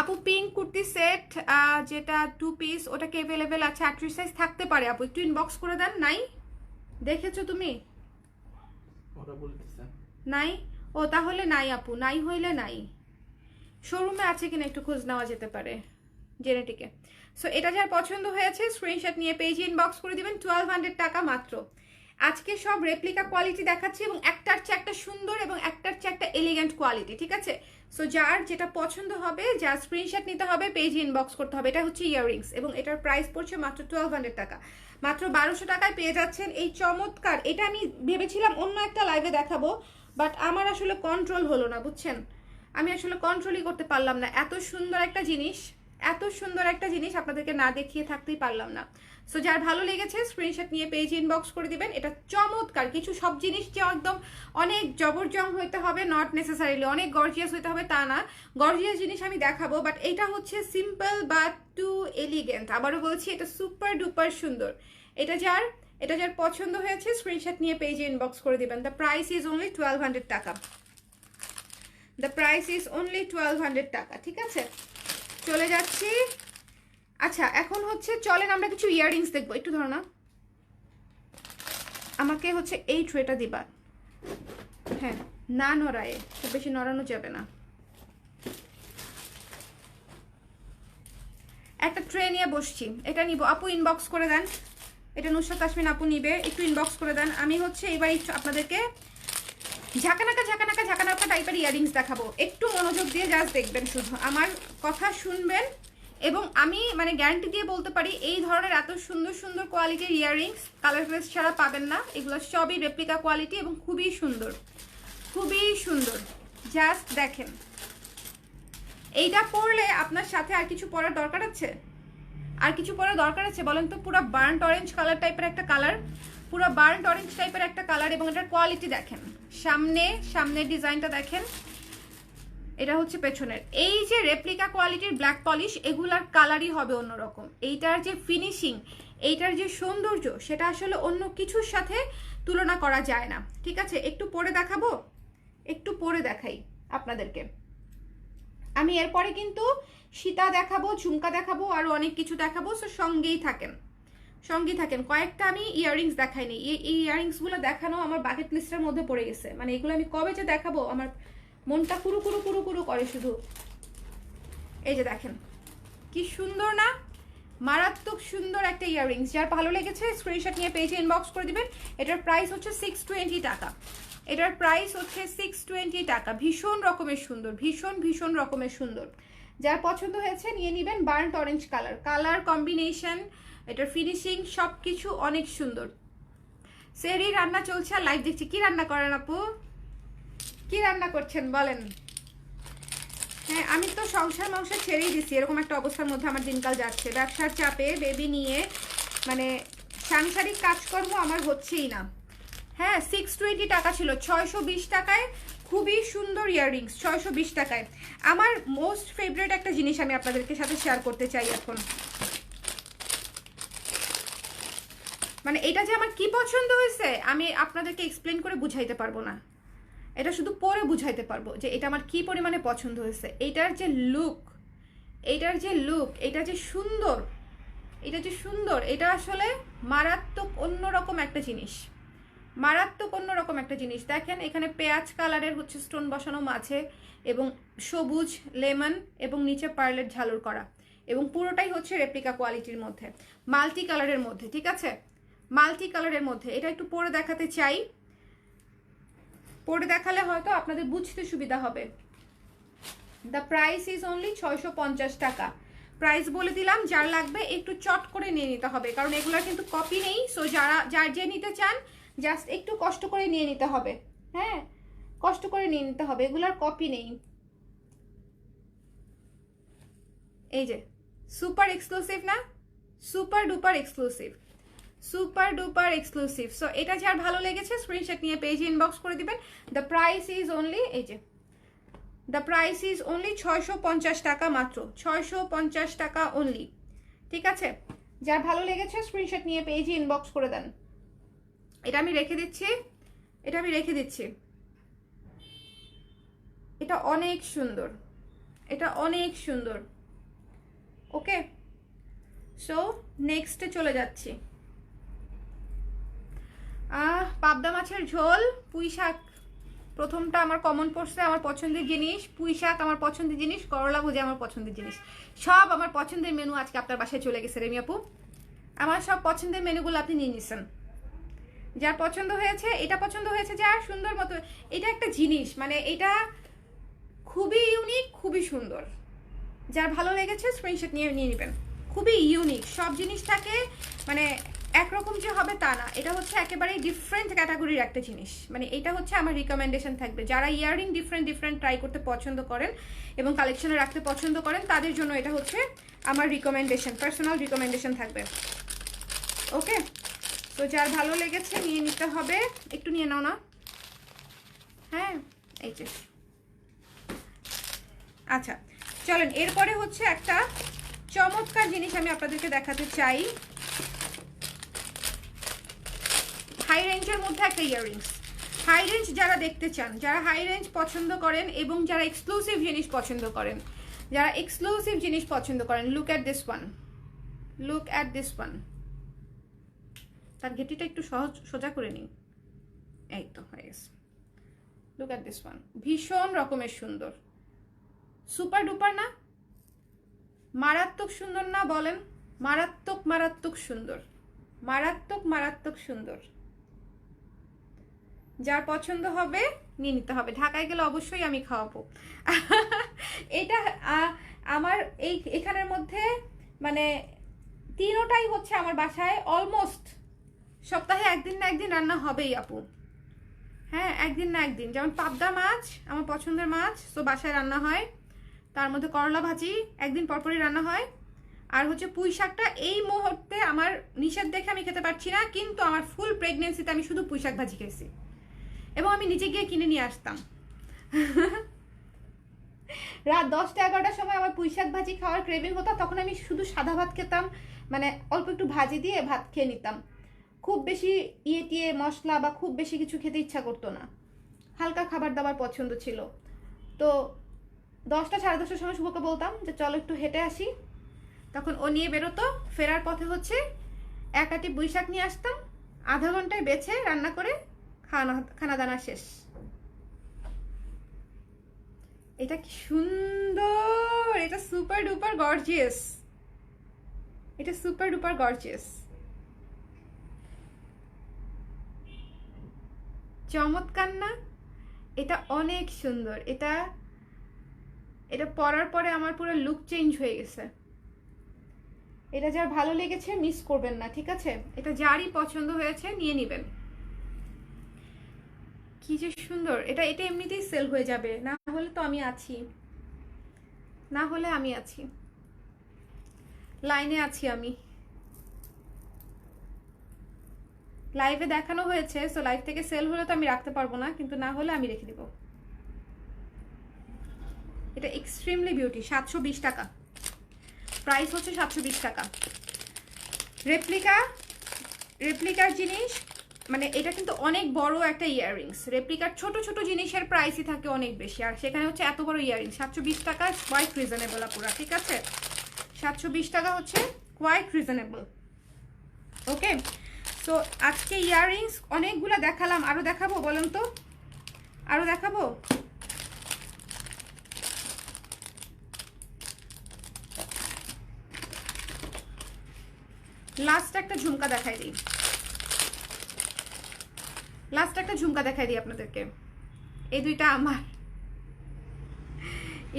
আপু। পিঙ্ক কুর্তি সেট যেটা 2 পিস, ওটা কি অ্যাভেলেবেল আছে? 38 সাইজ থাকতে পারে আপু, একটু ইনবক্স করে দেন। নাই দেখেছো তুমি? ওরা বলতেছে নাই, ও তাহলে নাই আপু, নাই হইলে নাই, শোরুমে আছে কিনা একটু খোঁজ নেওয়া যেতে পারে জেনেটিকে। সো এটা যার পছন্দ হয়েছে স্ক্রিনশট নিয়ে পেজে ইনবক্স করে দিবেন। 1200 টাকা মাত্র। আজকে সব রেপ্লিকা কোয়ালিটি দেখাচ্ছি, এবং একটার চেয়ে একটা সুন্দর এবং একটার চেয়ে একটা এলিগেন্ট কোয়ালিটি, ঠিক আছে। সো যার যেটা পছন্দ হবে, যার স্ক্রিনশট নিতে হবে, পেজে ইনবক্স করতে হবে। এটা হচ্ছে ইয়াররিংস, এবং এটার প্রাইস পড়ছে মাত্র 1200 টাকা। মাত্র 1200 টাকায় পেয়ে যাচ্ছেন এই চমৎকার। এটা আমি ভেবেছিলাম অন্য একটা লাইভে দেখাবো, বাট আমার আসলে কন্ট্রোল হলো না, বুঝছেন, আমি আসলে কন্ট্রোলই করতে পারলাম না। এত সুন্দর একটা জিনিস আপনাদেরকে না দেখিয়ে থাকতেই পারলাম না। সো যার ভালো লেগেছে স্ক্রিনশট নিয়ে পেজে ইনবক্স করে দিবেন। এটা চমৎকার কিছু, সব জিনিস যে একদম অনেক জবরজং হইতে হবে, নট নেসেসারিলি অনেক গর্জিয়াস হইতে হবে তা না। গর্জিয়াস জিনিস আমি দেখাবো, বাট এটা হচ্ছে সিম্পল বাট টু এলিগেন্ট। আবারও বলছি, এটা সুপার ডুপার সুন্দর। এটা যার পছন্দ হয়েছে স্ক্রিনশট নিয়ে পেজে ইনবক্স করে দিবেন। দ্য প্রাইস ইজ অনলি 1200 টাকা। দ্য প্রাইস ইজ অনলি 1200 টাকা, ঠিক আছে। চলে যাচ্ছি আচ্ছা এখন হচ্ছে চলেন আমরা কিছু ইয়াররিংস দেখবো, একটু ধরো না, আমাকে হচ্ছে এই ট্রেটা দিবা, হ্যাঁ না নড়ায়, খুব বেশি নড়ানো যাবে না। একটা ট্রে নিয়ে বসছি, এটা নিব, আপু ইনবক্স করে দেন, এটা নুসরাত তাসমিন আপু নিবে, একটু ইনবক্স করে দেন। আমি হচ্ছে এবার আপনাদেরকে ঝাঁকানাকা টাইপের ইয়াররিংস দেখাবো, একটু মনোযোগ দিয়ে জাস্ট দেখবেন, শুধু আমার কথা শুনবেন। এবং আমি মানে গ্যারান্টি দিয়ে বলতে পারি এই ধরনের এত সুন্দর সুন্দর কোয়ালিটির ইয়াররিংস কালার গ্লেস ছাড়া পাবেন না। এগুলো সবই রেপ্লিকা কোয়ালিটি এবং খুবই সুন্দর, খুবই সুন্দর। জাস্ট দেখেন, এইটা পরলে আপনার সাথে আর কিছু পরার দরকার আছে? আর কিছু পরার দরকার আছে বলেন তো? পুরো বার্ন্ট অরেঞ্জ কালার টাইপের একটা কালার, পুরো বার্ন্ট অরেঞ্জ টাইপের একটা কালার, এবং এটার কোয়ালিটি দেখেন, সামনের ডিজাইনটা দেখেন, এটা হচ্ছে পেছনের। এই যে রেপ্লিকা কোয়ালিটির ব্ল্যাক পলিশ, এগুলার কালারই হবে অন্যরকম। এইটার যে ফিনিশিং, এইটার যে সৌন্দর্য, সেটা আসলে অন্য কিছুর সাথে তুলনা করা যায় না। ঠিক আছে, একটু পরে দেখাবো, একটু পরে দেখাই আপনাদেরকে। আমি এরপরে কিন্তু সীতা দেখাবো, ঝুমকা দেখাবো, আরো অনেক কিছু দেখাবো, সো সঙ্গেই থাকেন, সঙ্গেই থাকেন। কয়েকটা আমি ইয়াররিংস দেখাইনি, এই ইয়াররিংসগুলো দেখানো আমার বাকেট লিস্টের মধ্যে পড়ে গেছে, মানে এগুলো আমি কবে যে দেখাবো আমার মনটা কুরু কুরু কুরু কুরু করে শুধু। এই যে দেখেন কি সুন্দর না, মারাত্মক সুন্দর একটা ইয়াররিংস। যার ভালো লেগেছে স্ক্রিনশট নিয়ে পেজে ইনবক্স করে দিবেন। এটার প্রাইস হচ্ছে 620 টাকা, এটার প্রাইস হচ্ছে 620 টাকা। ভীষণ রকমের সুন্দর, ভীষণ রকমের সুন্দর। যার পছন্দ হয়েছে নিয়ে নেবেন। Burnt orange colour, colour combination, এটার ফিনিশিং সব কিছু অনেক সুন্দর। সেরি রান্না চলছে আর লাইভ দেখছি। কি রান্না করেন আপু, কি রান্না করছেন বলেন? হ্যাঁ আমি তো সংসার ছেড়েই দিছি, এরকম একটা অবস্থার মধ্যে আমার দিনকাল যাচ্ছে। ব্যবসার চাপে, বেবি নিয়ে, মানে সাংসারিক কাজকর্ম আমার হচ্ছেই না। হ্যাঁ 620 টাকা ছিল, 620 টাকায় খুবই সুন্দর ইয়াররিংস, 620 টাকায়। আমার মোস্ট ফেভারিট একটা জিনিস আমি আপনাদেরকে সাথে শেয়ার করতে চাই এখন। মানে এটা যে আমার কি পছন্দ হয়েছে আমি আপনাদেরকে এক্সপ্লেন করে বুঝাইতে পারবো না, এটা শুধু পরে বুঝাইতে পারবো যে এটা আমার কি পরিমাণে পছন্দ হয়েছে। এটার যে লুক, এটার যে লুক, এটা যে সুন্দর, এটা যে সুন্দর, এটা আসলে মারাত্মক অন্যরকম একটা জিনিস, মারাত্মক অন্যরকম একটা জিনিস। দেখেন এখানে পেঁয়াজ কালারের হচ্ছে স্টোন বসানো মাঝে, এবং সবুজ লেমন, এবং নিচে পার্লের ঝালর করা, এবং পুরোটাই হচ্ছে রেপ্লিকা কোয়ালিটির মধ্যে, মাল্টি কালারের মধ্যে। ঠিক আছে, মাল্টি কালারের মধ্যে। এটা একটু পরে দেখাতে চাই, পরে দেখালে হয়তো আপনাদের বুঝতে সুবিধা হবে। দ্য প্রাইস ইজ অনলি 650 টাকা। প্রাইস বলে দিলাম, যার লাগবে একটু চট করে নিয়ে নিতে হবে, কারণ এগুলোর কিন্তু কপি নেই। সো যার যে নিতে চান জাস্ট একটু কষ্ট করে নিয়ে নিতে হবে। হ্যাঁ কষ্ট করে নিয়ে নিতে হবে, এগুলার কপি নেই। এই যে সুপার এক্সক্লুসিভ না, super duper exclusive, super duper exclusive. So এটা যার ভালো লেগেছে স্ক্রিনশট নিয়ে পেজে ইনবক্স করে দিবেন। দ্য প্রাইস ইজ অনলি, এই যে দ্য প্রাইস ইজ অনলি 650 টাকা মাত্র, 650 টাকা অনলি। ঠিক আছে, যার ভালো লেগেছে স্ক্রিনশট নিয়ে পেজে ইনবক্স করে দেন। এটা আমি রেখে দিচ্ছি, এটা আমি রেখে দিচ্ছি। এটা অনেক সুন্দর, এটা অনেক সুন্দর। ওকে, সো নেক্সটে চলে যাচ্ছি। পাবদা মাছের ঝোল, পুঁই শাক, প্রথমটা আমার কমন পড়ছে, আমার পছন্দের জিনিস। পুঁই শাক আমার পছন্দের জিনিস, করলা ভুজা আমার পছন্দের জিনিস, সব আমার পছন্দের মেনু আজকে আপনার বাসায় চলে গেছে রেমি আপু। আমার সব পছন্দের মেনুগুলো আপনি নিয়ে নিছেন। যার পছন্দ হয়েছে, এটা পছন্দ হয়েছে যার, সুন্দর মতো। এটা একটা জিনিস, মানে এটা খুবই ইউনিক, খুবই সুন্দর। যার ভালো লেগেছে স্ক্রিনশট নিয়ে নেবেন। খুবই ইউনিক, সব জিনিসটাকে মানে একরকম যে হবে তা না, এটা হচ্ছে একেবারেই ডিফারেন্ট ক্যাটাগরির একটা জিনিস। মানে এটা হচ্ছে আমার রিকমেন্ডেশন থাকবে, যারা ইয়াররিং ডিফারেন্ট ট্রাই করতে পছন্দ করেন এবং কালেকশনে রাখতে পছন্দ করেন, তাদের জন্য এটা হচ্ছে আমার রিকমেন্ডেশন, পার্সোনাল রিকমেন্ডেশন থাকবে। ওকে, তো যার ভালো লেগেছে নিয়ে নিতে হবে। একটু নিয়ে নাও না। হ্যাঁ এই যে, আচ্ছা চলেন এরপরে হচ্ছে একটা চমৎকার জিনিস আমি আপনাদেরকে দেখাতে চাই। হাই রেঞ্জের মধ্যে একটা ইয়াররিংস। হাই রেঞ্জ যারা দেখতে চান, যারা হাই রেঞ্জ পছন্দ করেন এবং যারা এক্সক্লুসিভ জিনিস পছন্দ করেন, যারা এক্সক্লুসিভ জিনিস পছন্দ করেন, look at this one. Look at this one. তার ঘেটিটা একটু সহজ সোজা করে নিই, এই তো হয়ে গেছে। লুক অ্যাট দিস ওয়ান, ভীষণ রকমের সুন্দর, সুপার ডুপার না, মারাত্মক সুন্দর না বলেন? মারাত্মক মারাত্মক সুন্দর, মারাত্মক মারাত্মক সুন্দর। যার পছন্দ হবে নিয়ে নিতে হবে। ঢাকায় গেলে অবশ্যই আমি খাওয়াবো। এটা আমার এখানের মধ্যে মানে তিনোটাই হচ্ছে আমার বাসায় অলমোস্ট সপ্তাহে একদিন না একদিন রান্না হবেই আপু। হ্যাঁ, একদিন না একদিন। যেমন পাবদা মাছ আমার পছন্দের মাছ, তো বাসায় রান্না হয়। তার মধ্যে করলা ভাজি একদিন পরপরই রান্না হয়। আর হচ্ছে পুঁই শাকটা এই মুহূর্তে আমার নিষেধ দেখে আমি খেতে পারছি না, কিন্তু আমার ফুল প্রেগনেন্সিতে আমি শুধু পুঁই শাক ভাজি খেয়েছি এবং আমি নিজে গিয়ে কিনে নিয়ে আসতাম। রাত 10টা-11টার সময় আমার পুঁই শাক ভাজি খাওয়ার ক্রেভিং হতো, তখন আমি শুধু সাদা ভাত খেতাম, মানে অল্প একটু ভাজি দিয়ে ভাত খেয়ে নিতাম। খুব বেশি টিয়ে মশলা বা খুব বেশি কিছু খেতে ইচ্ছা করতো না, হালকা খাবার দাবার পছন্দ ছিল। তো 10টা সাড়ে 10টার সময় শুভকে বলতাম যে চলো একটু হেঁটে আসি, তখন ও নিয়ে বেরোতো। ফেরার পথে হচ্ছে এক আটি পুঁই শাক নিয়ে আসতাম, আধা ঘন্টায় বেছে রান্না করে খানা দানা শেষ। এটা কি সুন্দর, এটা সুপার ডুপার গর্জিয়াস, এটা সুপার ডুপার গর্জিয়াস, চমৎকার না? এটা অনেক সুন্দর। এটা এটা পরার পরে আমার পুরো লুক চেঞ্জ হয়ে গেছে। এটা যার ভালো লেগেছে মিস করবেন না, ঠিক আছে? এটা যারই পছন্দ হয়েছে নিয়ে নেবেন। কি যে সুন্দর, এটা এটা এমনিতেই সেল হয়ে যাবে, না হলে তো আমি আছি, না হলে আমি আছি, লাইনে আছি আমি। লাইভে দেখানো হয়েছে, সো লাইভ থেকে সেল হলে তো আমি রাখতে পারবো না, কিন্তু না হলে আমি রেখে দিব। এটা এক্সট্রিমলি বিউটি, 720 টাকা প্রাইস হচ্ছে, 720 টাকা। রেপ্লিকার জিনিস, মানে এটা কিন্তু অনেক বড় একটা ইয়াররিংস। রেপ্লিকার ছোট ছোট জিনিসের প্রাইসই থাকে অনেক বেশি, আর সেখানে হচ্ছে এত বড় ইয়াররিংস। 720 টাকা কোয়াইট রিজনেবল আপুরা, ঠিক আছে? 720 টাকা হচ্ছে কোয়াইট রিজনেবল। ওকে, সো আজকে ইয়াররিংস অনেকগুলো দেখালাম, আরো দেখাবো বলেন তো? আরো দেখাবো? লাস্ট একটা ঝুমকা দেখাই দিই, লাস্ট একটা ঝুমকা দেখাই দিই আপনাদেরকে। এই দুইটা আমার,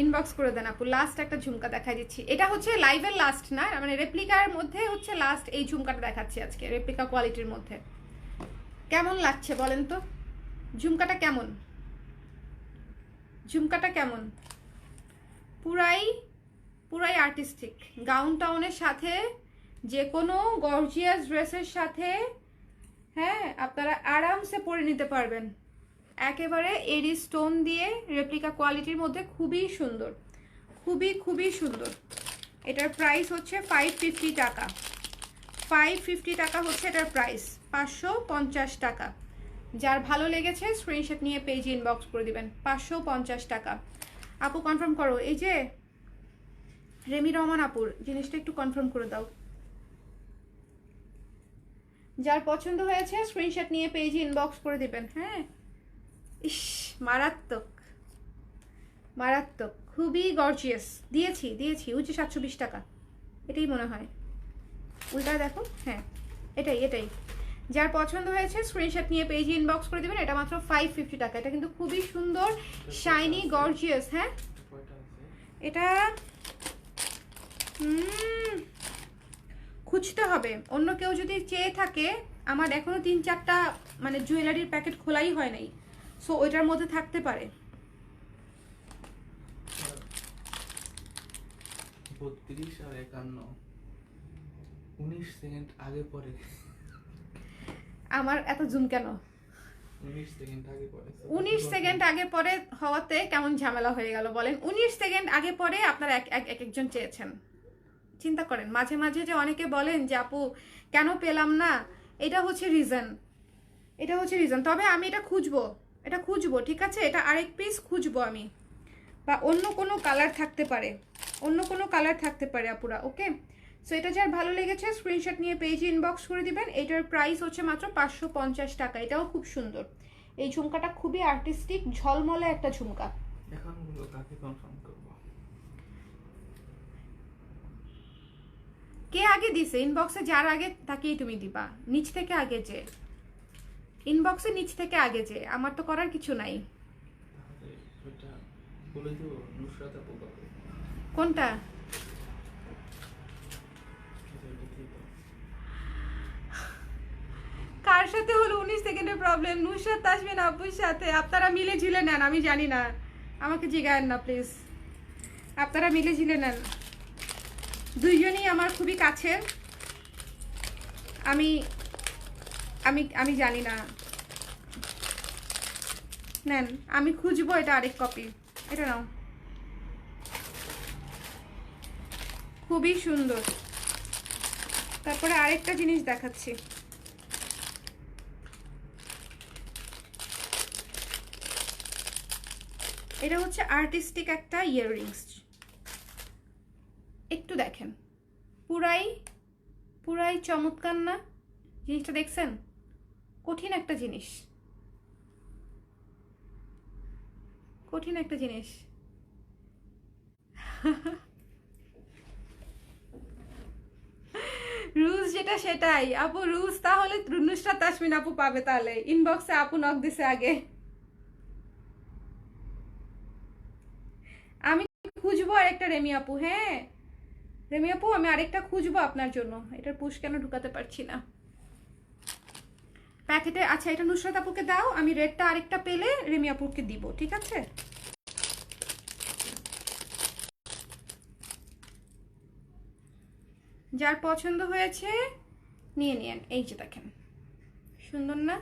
ইনবক্স করে দেন আপু। লাস্ট একটা ঝুমকা দেখাই দিচ্ছি, এটা হচ্ছে লাইভের লাস্ট না, মানে রেপ্লিকার মধ্যে হচ্ছে লাস্ট এই ঝুমকাটা দেখাচ্ছি আজকে, রেপ্লিকা কোয়ালিটির মধ্যে। কেমন লাগছে বলেন তো? ঝুমকাটা কেমন? ঝুমকাটা কেমন? পুরাই আর্টিস্টিক। গাউন টাউনের সাথে, যে কোনো গর্জিয়াস ড্রেসের সাথে, হ্যাঁ আপনারা আরামসে পরে নিতে পারবেন। একেবারে এডি স্টোন দিয়ে রেপ্লিকা কোয়ালিটির মধ্যে, খুবই সুন্দর, খুবই সুন্দর। এটার প্রাইস হচ্ছে 550 টাকা। 550 টাকা হচ্ছে এটার প্রাইস, 550 টাকা। যার ভালো লেগেছে স্ক্রিনশট নিয়ে পেজে ইনবক্স করে দিবেন। 550 টাকা। আপু কনফার্ম করো, এই যে রেমি রহমান আপুর জিনিসটা একটু কনফার্ম করে দাও। যার পছন্দ হয়েছে স্ক্রিনশট নিয়ে পেজে ইনবক্স করে দিবেন। হ্যাঁ, ইস মারাত্মক মারাত্মক, খুবই গর্জিয়াস। দিয়েছি হচ্ছে 720 টাকা, এটাই মনে হয়। উল্টা দেখো, হ্যাঁ এটাই। যার পছন্দ হয়েছে স্ক্রিনশট নিয়ে পেজে ইনবক্স করে দিবেন। এটা মাত্র 550 টাকা। এটা কিন্তু খুবই সুন্দর, শাইনি, গর্জিয়াস। হ্যাঁ, এটা খুঁজতে হবে। অন্য কেউ যদি চেয়ে থাকে, আমার এখনো 3-4টা মানে জুয়েলারির প্যাকেট খোলাই হয় নাই, সো ওইটার মধ্যে থাকতে পারে। 32 আর 51, 19 সেকেন্ড আগে পরে। আমার এত জুম কেন? 19 সেকেন্ড আগে পরে, 19 সেকেন্ড আগে পরে হওয়াতে কেমন ঝামেলা হয়ে গেল বলেন? 19 সেকেন্ড আগে পরে আপনারা একজন চেয়েছেন। চিন্তা করেন, মাঝে মাঝে যে অনেকে বলেন যে আপু কেন পেলাম না, এটা হচ্ছে রিজন। তবে আমি এটা খুঁজবো, ঠিক আছে? এটা আরেক পিস খুঁজবো আমি, বা অন্য কোনো কালার থাকতে পারে, আপুরা। ওকে, সো এটা যার ভালো লেগেছে স্ক্রিনশট নিয়ে পেজে ইনবক্স করে দিবেন। এটার প্রাইস হচ্ছে মাত্র 550 টাকা। এটাও খুব সুন্দর। এই ঝুমকাটা খুবই আর্টিস্টিক, ঝলমলে একটা ঝুমকা। এখন গুলো কাকে কনফার্ম করব? কে আগে দিছে ইনবক্সে? যার আগে তাকেই তুমি দিবা, নিচ থেকে আগে যে ইনবক্সে নিচ থেকে আগে যে, আমার তো করার কিছু নাই। তাহলে ওটা বলে দেবো নুসরাত আপু পাবে। কোনটা? এটা দিয়ে দাও। কার সাথে হলো 19 সেকেন্ডের প্রবলেম? নুসরাত তাসমিন আপুর সাথে। আপনারা মিলে ঝিলে নেন, আমি জানি না, আমাকে জিগায়েন না প্লিজ। আপনারা মিলে ঝিলে নেন, দুইজনই আমার খুবই কাছের। আমি আমি আমি জানি না। নেন, আমি খুঁজবো এটা আরেক কপি। এটা নাও, খুবই সুন্দর। তারপরে আরেকটা জিনিস দেখাচ্ছি। এটা হচ্ছে আর্টিস্টিক একটা ইয়াররিংস। একটু দেখেন, পুরাই পুরাই চমৎকার না জিনিসটা? দেখছেন? কঠিন একটা জিনিস, কঠিন একটা জিনিস। রুলস যেটা সেটাই আপু, রুলস তাহলে নুসরাত তাসমিন আপু পাবে। তাহলে ইনবক্সে আপু নক দিছে আগে। আমি খুঁজবো আরেকটা রেমি আপু। হ্যাঁ রেমি আপু, আমি আরেকটা খুঁজবো আপনার জন্য। এটার পুশ কেন ঢুকাতে পারছি না প্যাকেটে? আচ্ছা, এটা নুসরাত আপুকে দাও, আমি রেডটা আরেকটা পেলে রেমি আপুকে দিব, ঠিক আছে? যার পছন্দ হয়েছে নিয়ে নিন। এই যে দেখেন, সুন্দর না?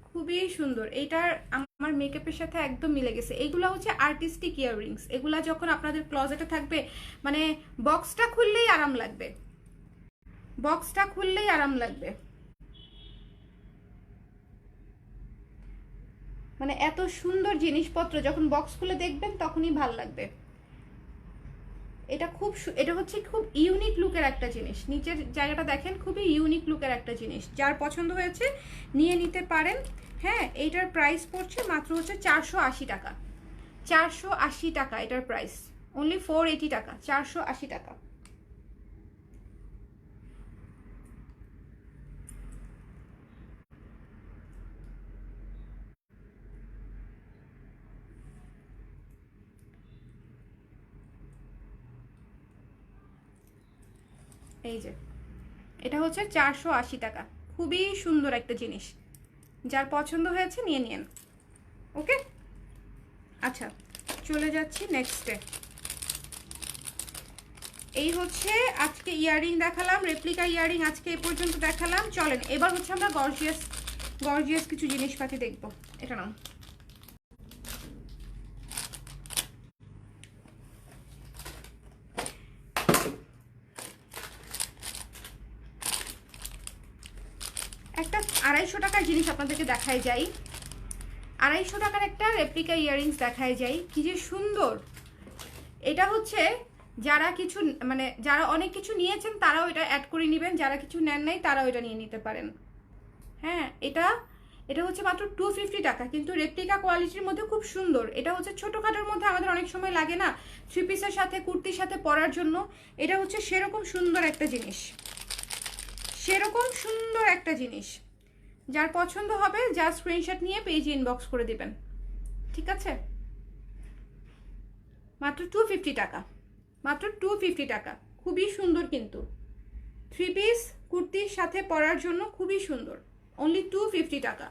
খুবই সুন্দর। এইটার আমার মেকআপের সাথে একদম মিলে গেছে। এগুলো হচ্ছে আর্টিস্টিক ইয়াররিংস। এগুলা যখন আপনাদের ক্লোজেটে থাকবে, মানে বক্সটা খুললেই আরাম লাগবে, বক্সটা খুললেই আরাম লাগবে। মানে এত সুন্দর জিনিসপত্র যখন বক্স খুলে দেখবেন তখনই ভাল লাগবে। এটা এটা হচ্ছে খুব ইউনিক লুকের একটা জিনিস। নিচের জায়গাটা দেখেন, খুবই ইউনিক লুকের একটা জিনিস। যার পছন্দ হয়েছে নিয়ে নিতে পারেন। হ্যাঁ, এইটার প্রাইস পড়ছে মাত্র হচ্ছে 480 টাকা। 480 টাকা এটার প্রাইস, অনলি 480 টাকা, 480 টাকা। এই যে এটা হচ্ছে 480 টাকা। খুবই সুন্দর একটা জিনিস। যার পছন্দ হয়েছে নিয়ে নিন। ওকে, আচ্ছা চলে যাচ্ছি নেক্সটে। এই হচ্ছে আজকে ইয়াররিং দেখালাম, রেপ্লিকা ইয়াররিং আজকে এ পর্যন্ত দেখালাম। চলেন এবার হচ্ছে আমরা গর্জিয়াস গর্জিয়াস কিছু জিনিসপাতি দেখবো। এটা নাও। একটা 250 টাকার জিনিস আপনাদেরকে দেখায় যাই। 250 টাকার একটা রেপ্লিকা ইয়াররিংস দেখায় যাই, কি যে সুন্দর। এটা হচ্ছে যারা কিছু মানে যারা অনেক কিছু নিয়েছেন তারাও এটা অ্যাড করে নেবেন, যারা কিছু নেন নাই তারাও এটা নিয়ে নিতে পারেন। হ্যাঁ, এটা এটা হচ্ছে মাত্র 250 টাকা, কিন্তু রেপ্লিকা কোয়ালিটির মধ্যে খুব সুন্দর। এটা হচ্ছে ছোটোখাটোর মধ্যে আমাদের অনেক সময় লাগে না, 3 পিসের সাথে কুর্তির সাথে পরার জন্য। এটা হচ্ছে সেরকম সুন্দর একটা জিনিস, সেরকম সুন্দর একটা জিনিস। যার পছন্দ হবে যা স্ক্রিনশট নিয়ে পেজে ইনবক্স করে দিবেন, ঠিক আছে? মাত্র 250 টাকা, মাত্র 250 টাকা। খুবই সুন্দর কিন্তু, 3 পিস কুর্তির সাথে পরার জন্য খুবই সুন্দর। অনলি 250 টাকা।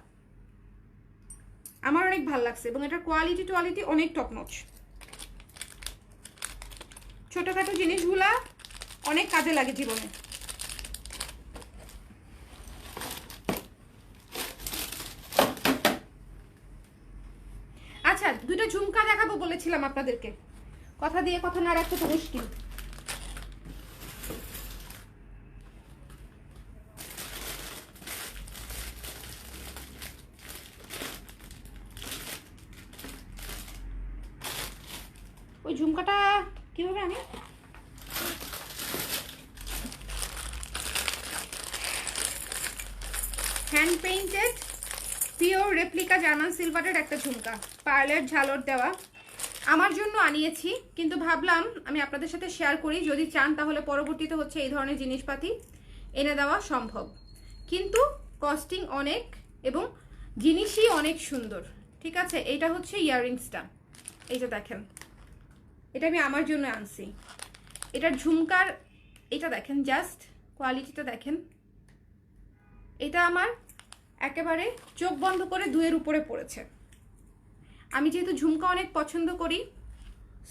আমার অনেক ভালো লাগছে এবং এটার কোয়ালিটি অনেক টপ নচ। ছোটোখাটো জিনিসগুলা অনেক কাজে লাগে জীবনে। আচ্ছা, দুটো ঝুমকা দেখাবো বলেছিলাম আপনাদেরকে, কথা দিয়ে কথা না রাখতে তো মুশকিল। ওই ঝুমকাটা কিভাবে আনি? Hand painted pure replica German সিলভারের একটা ঝুমকা, পার্লের ঝালর দেওয়া। আমার জন্য আনিয়েছি, কিন্তু ভাবলাম আমি আপনাদের সাথে শেয়ার করি, যদি চান তাহলে পরবর্তীতে হচ্ছে এই ধরনের জিনিসপাতি এনে দেওয়া সম্ভব। কিন্তু কস্টিং অনেক এবং জিনিসই অনেক সুন্দর। ঠিক আছে, এইটা হচ্ছে ইয়াররিংসটা, এইটা দেখেন, এটা আমি আমার জন্য আনছি। এটার ঝুমকার এটা দেখেন, জাস্ট কোয়ালিটিটা দেখেন। এটা আমার একেবারে চোখ বন্ধ করে 2-এর উপরে পড়েছে। আমি যেহেতু ঝুমকা অনেক পছন্দ করি,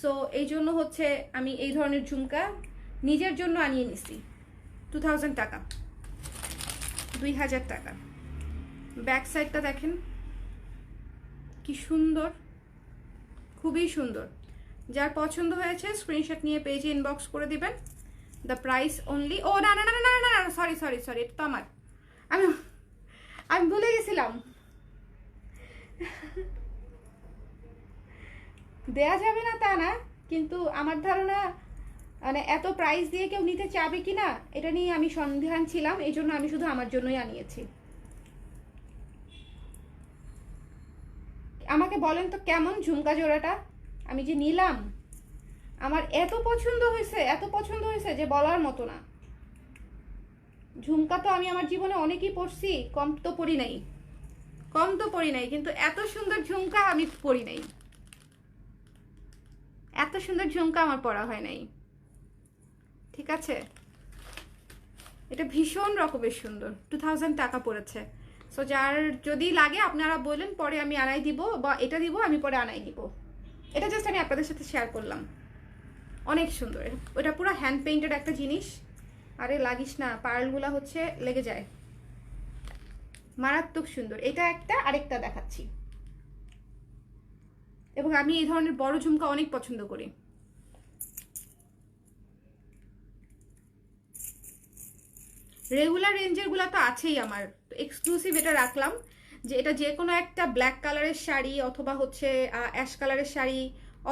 সো এই জন্য হচ্ছে আমি এই ধরনের ঝুমকা নিজের জন্য আনিয়ে নিছি। 2000 টাকা, 2000 টাকা। ব্যাক সাইডটা দেখেন কি সুন্দর, খুবই সুন্দর। যার পছন্দ হয়েছে স্ক্রিনশট নিয়ে পেজে ইনবক্স করে দিবেন। দ্য প্রাইস অনলি, ও না না না না না না, সরি সরি সরি, এটা তো আমার, আমি ভুলে গেছিলাম। দেয়া যাবে না তা না, কিন্তু আমার ধারণা মানে এত প্রাইস দিয়ে কেউ নিতে চাবে কি না এটা নিয়ে আমি সন্দেহান ছিলাম, এই জন্য আমি শুধু আমার জন্যই আনিয়েছি। আমাকে বলেন তো কেমন ঝুমকা জোড়াটা, আমি যে নিলাম আমার এত পছন্দ হয়েছে, এত পছন্দ হয়েছে যে বলার মতো না। ঝুমকা তো আমি আমার জীবনে অনেকই পরছি, কম তো পরি নাই, কিন্তু এত সুন্দর ঝুমকা আমি পরি নাই, এত সুন্দর ঝুমকা আমার পরা হয় নাই। ঠিক আছে, এটা ভীষণ রকমের সুন্দর, 2000 টাকা পড়েছে। সো যার যদি লাগে আপনারা বললেন, পরে আমি আনাই দিব, বা এটা দিব আমি পরে আনাই দিব। এটা জাস্ট আমি আপনাদের সাথে শেয়ার করলাম, অনেক সুন্দর। ওটা পুরো হ্যান্ড পেইন্টেড একটা জিনিস। আরে লাগিস না, পার্লগুলা হচ্ছে লেগে যায়, মারাত্মক সুন্দর। এটা একটা, আরেকটা দেখাচ্ছি। এবং আমি এই ধরনের বড় ঝুমকা অনেক পছন্দ করি। রেগুলার রেঞ্জের গুলা তো আছেই আমার, তো এক্সক্লুসিভ এটা রাখলাম যে এটা যে কোনো একটা ব্ল্যাক কালারের শাড়ি অথবা হচ্ছে অ্যাশ কালারের শাড়ি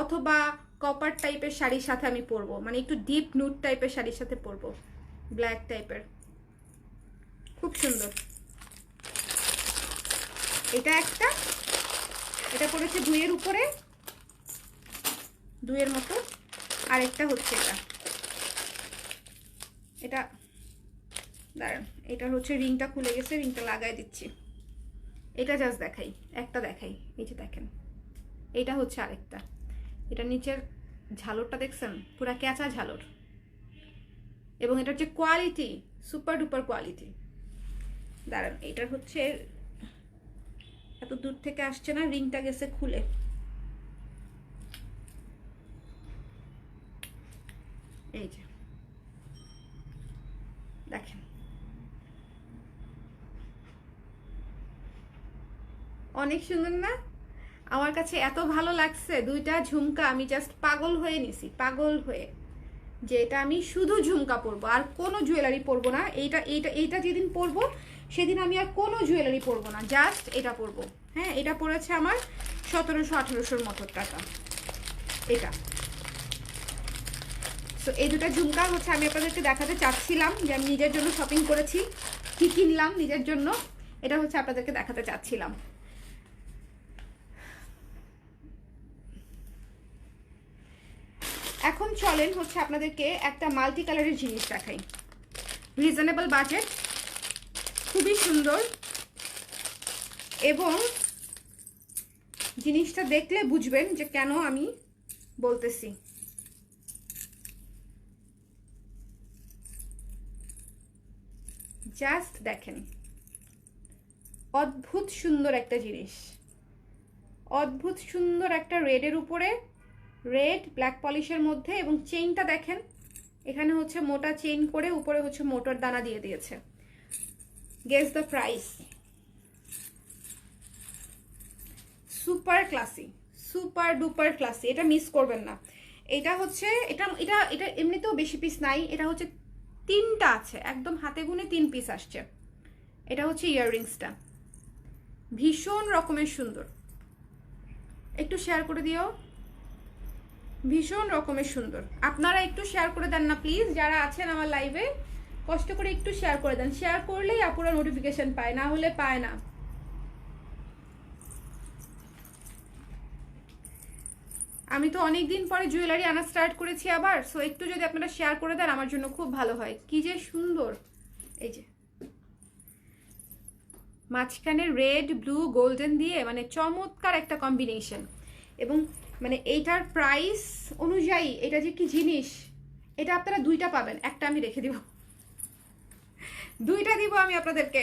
অথবা কপার টাইপের শাড়ির সাথে আমি পরবো, মানে একটু ডিপ নুড টাইপের শাড়ির সাথে পরবো, ব্ল্যাক টাইপের, খুব সুন্দর। এটা একটা, এটা পড়েছে 2-এর উপরে, 2-এর মতো। আরেকটা হচ্ছে এটা দাঁড়ান, এটার হচ্ছে রিংটা খুলে গেছে, রিংটা লাগাই দিচ্ছি। এটা জাস্ট দেখাই, একটা দেখাই, এই যে দেখেন, এটা হচ্ছে আরেকটা। এটা নিচের ঝালরটা দেখছেন, পুরা ক্যাঁচা ঝালর, এবং এটার যে কোয়ালিটি, সুপার ডুপার কোয়ালিটি। দাঁড়ান, এটার হচ্ছে এত দূর থেকে আসছে না, রিংটা গেছে খুলে। এই যে দেখেন, অনেক সুন্দর না? আমার কাছে এত ভালো লাগছে দুইটা ঝুমকা, আমি জাস্ট পাগল হয়ে নিছি, পাগল হয়ে, যে এটা আমি শুধু ঝুমকা পরবো, আর কোনো জুয়েলারি পরবো না। এইটা যেদিন পরবো সেদিন আমি আর কোনো জুয়েলারি পরবো না, জাস্ট এটা পরবো। হ্যাঁ, এটা পড়েছে আমার 1700-1800 মতো টাকা এটা। তো এই দুটো ঝুমকা হচ্ছে আমি আপনাদেরকে দেখাতে চাচ্ছিলাম যে আমি নিজের জন্য শপিং করেছি, কি কিনলাম নিজের জন্য, এটা হচ্ছে আপনাদেরকে দেখাতে চাচ্ছিলাম। এখন চলেন হচ্ছে আপনাদেরকে একটা মাল্টি কালারের জিনিস দেখাই, রিজনেবল বাজেট, খুবই সুন্দর, এবং জিনিসটা দেখলে বুঝবেন যে কেন আমি বলতেছি। জাস্ট দেখেন, অদ্ভুত সুন্দর একটা জিনিস, অদ্ভুত সুন্দর একটা রেডের উপরে, রেড ব্ল্যাক পলিশের মধ্যে, এবং চেইনটা দেখেন, এখানে হচ্ছে মোটা চেইন করে উপরে হচ্ছে মোটর দানা দিয়ে দিয়েছে। Guess the price. Super classy, super duper classy, এটা মিস করবেন না। এটা হচ্ছে এটা এটা এটা এমনিতেও বেশি পিস নাই, এটা হচ্ছে 3টা আছে, একদম হাতে গুনে 3 পিস আসছে। এটা হচ্ছে ইয়াররিংসটা, ভীষণ রকমের সুন্দর, একটু শেয়ার করে দিও, ভীষণ রকমের সুন্দর। আপনারা একটু শেয়ার করে দেন না প্লিজ, যারা আছেন আমার লাইভে কষ্ট করে একটু শেয়ার করে দেন, শেয়ার করলেই আপুরা নোটিফিকেশন পায়, না হলে পায় না। আমি তো অনেকদিন পরে জুয়েলারি আনা স্টার্ট করেছি আবার, সো একটু যদি আপনারা শেয়ার করে দেন আমার জন্য খুব ভালো হয়। কি যে সুন্দর, এই যে মাঝখানে রেড ব্লু গোল্ডেন দিয়ে মানে চমৎকার একটা কম্বিনেশন। এবং মানে এইটার প্রাইস অনুযায়ী এটা যে কি জিনিস, এটা আপনারা দুইটা পাবেন, একটা আমি রেখে দিব, দুইটা দিব আমি আপনাদেরকে,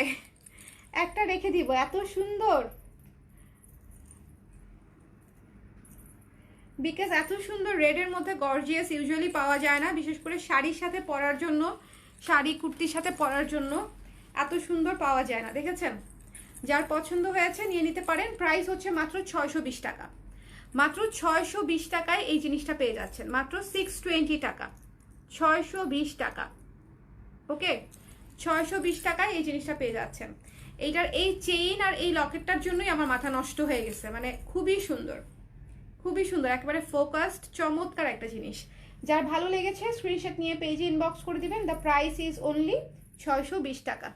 একটা রেখে দিব। এত সুন্দর, বিকজ এত সুন্দর রেডের মধ্যে গর্জিয়াস ইউজুয়ালি পাওয়া যায় না, বিশেষ করে শাড়ির সাথে পরার জন্য, শাড়ি কুর্তির সাথে পরার জন্য এত সুন্দর পাওয়া যায় না, দেখেছেন? যার পছন্দ হয়েছে নিয়ে নিতে পারেন। প্রাইস হচ্ছে মাত্র 620 টাকা, মাত্র 620 টাকায় এই জিনিসটা পেয়ে যাচ্ছেন, মাত্র 620 টাকা, 620 টাকা। ওকে, 620 টাকায় এই জিনিসটা পেয়ে যাচ্ছেন। এইটার এই চেইন আর এই লকেটটার জন্যই আমার মাথা নষ্ট হয়ে গেছে, মানে খুবই সুন্দর, খুবই সুন্দর, একেবারে ফোকাসড চমৎকার একটা জিনিস। যার ভালো লেগেছে স্ক্রিনশট নিয়ে পেজে ইনবক্স করে দিবেন। দ্য প্রাইস ইজ অনলি 620 টাকা।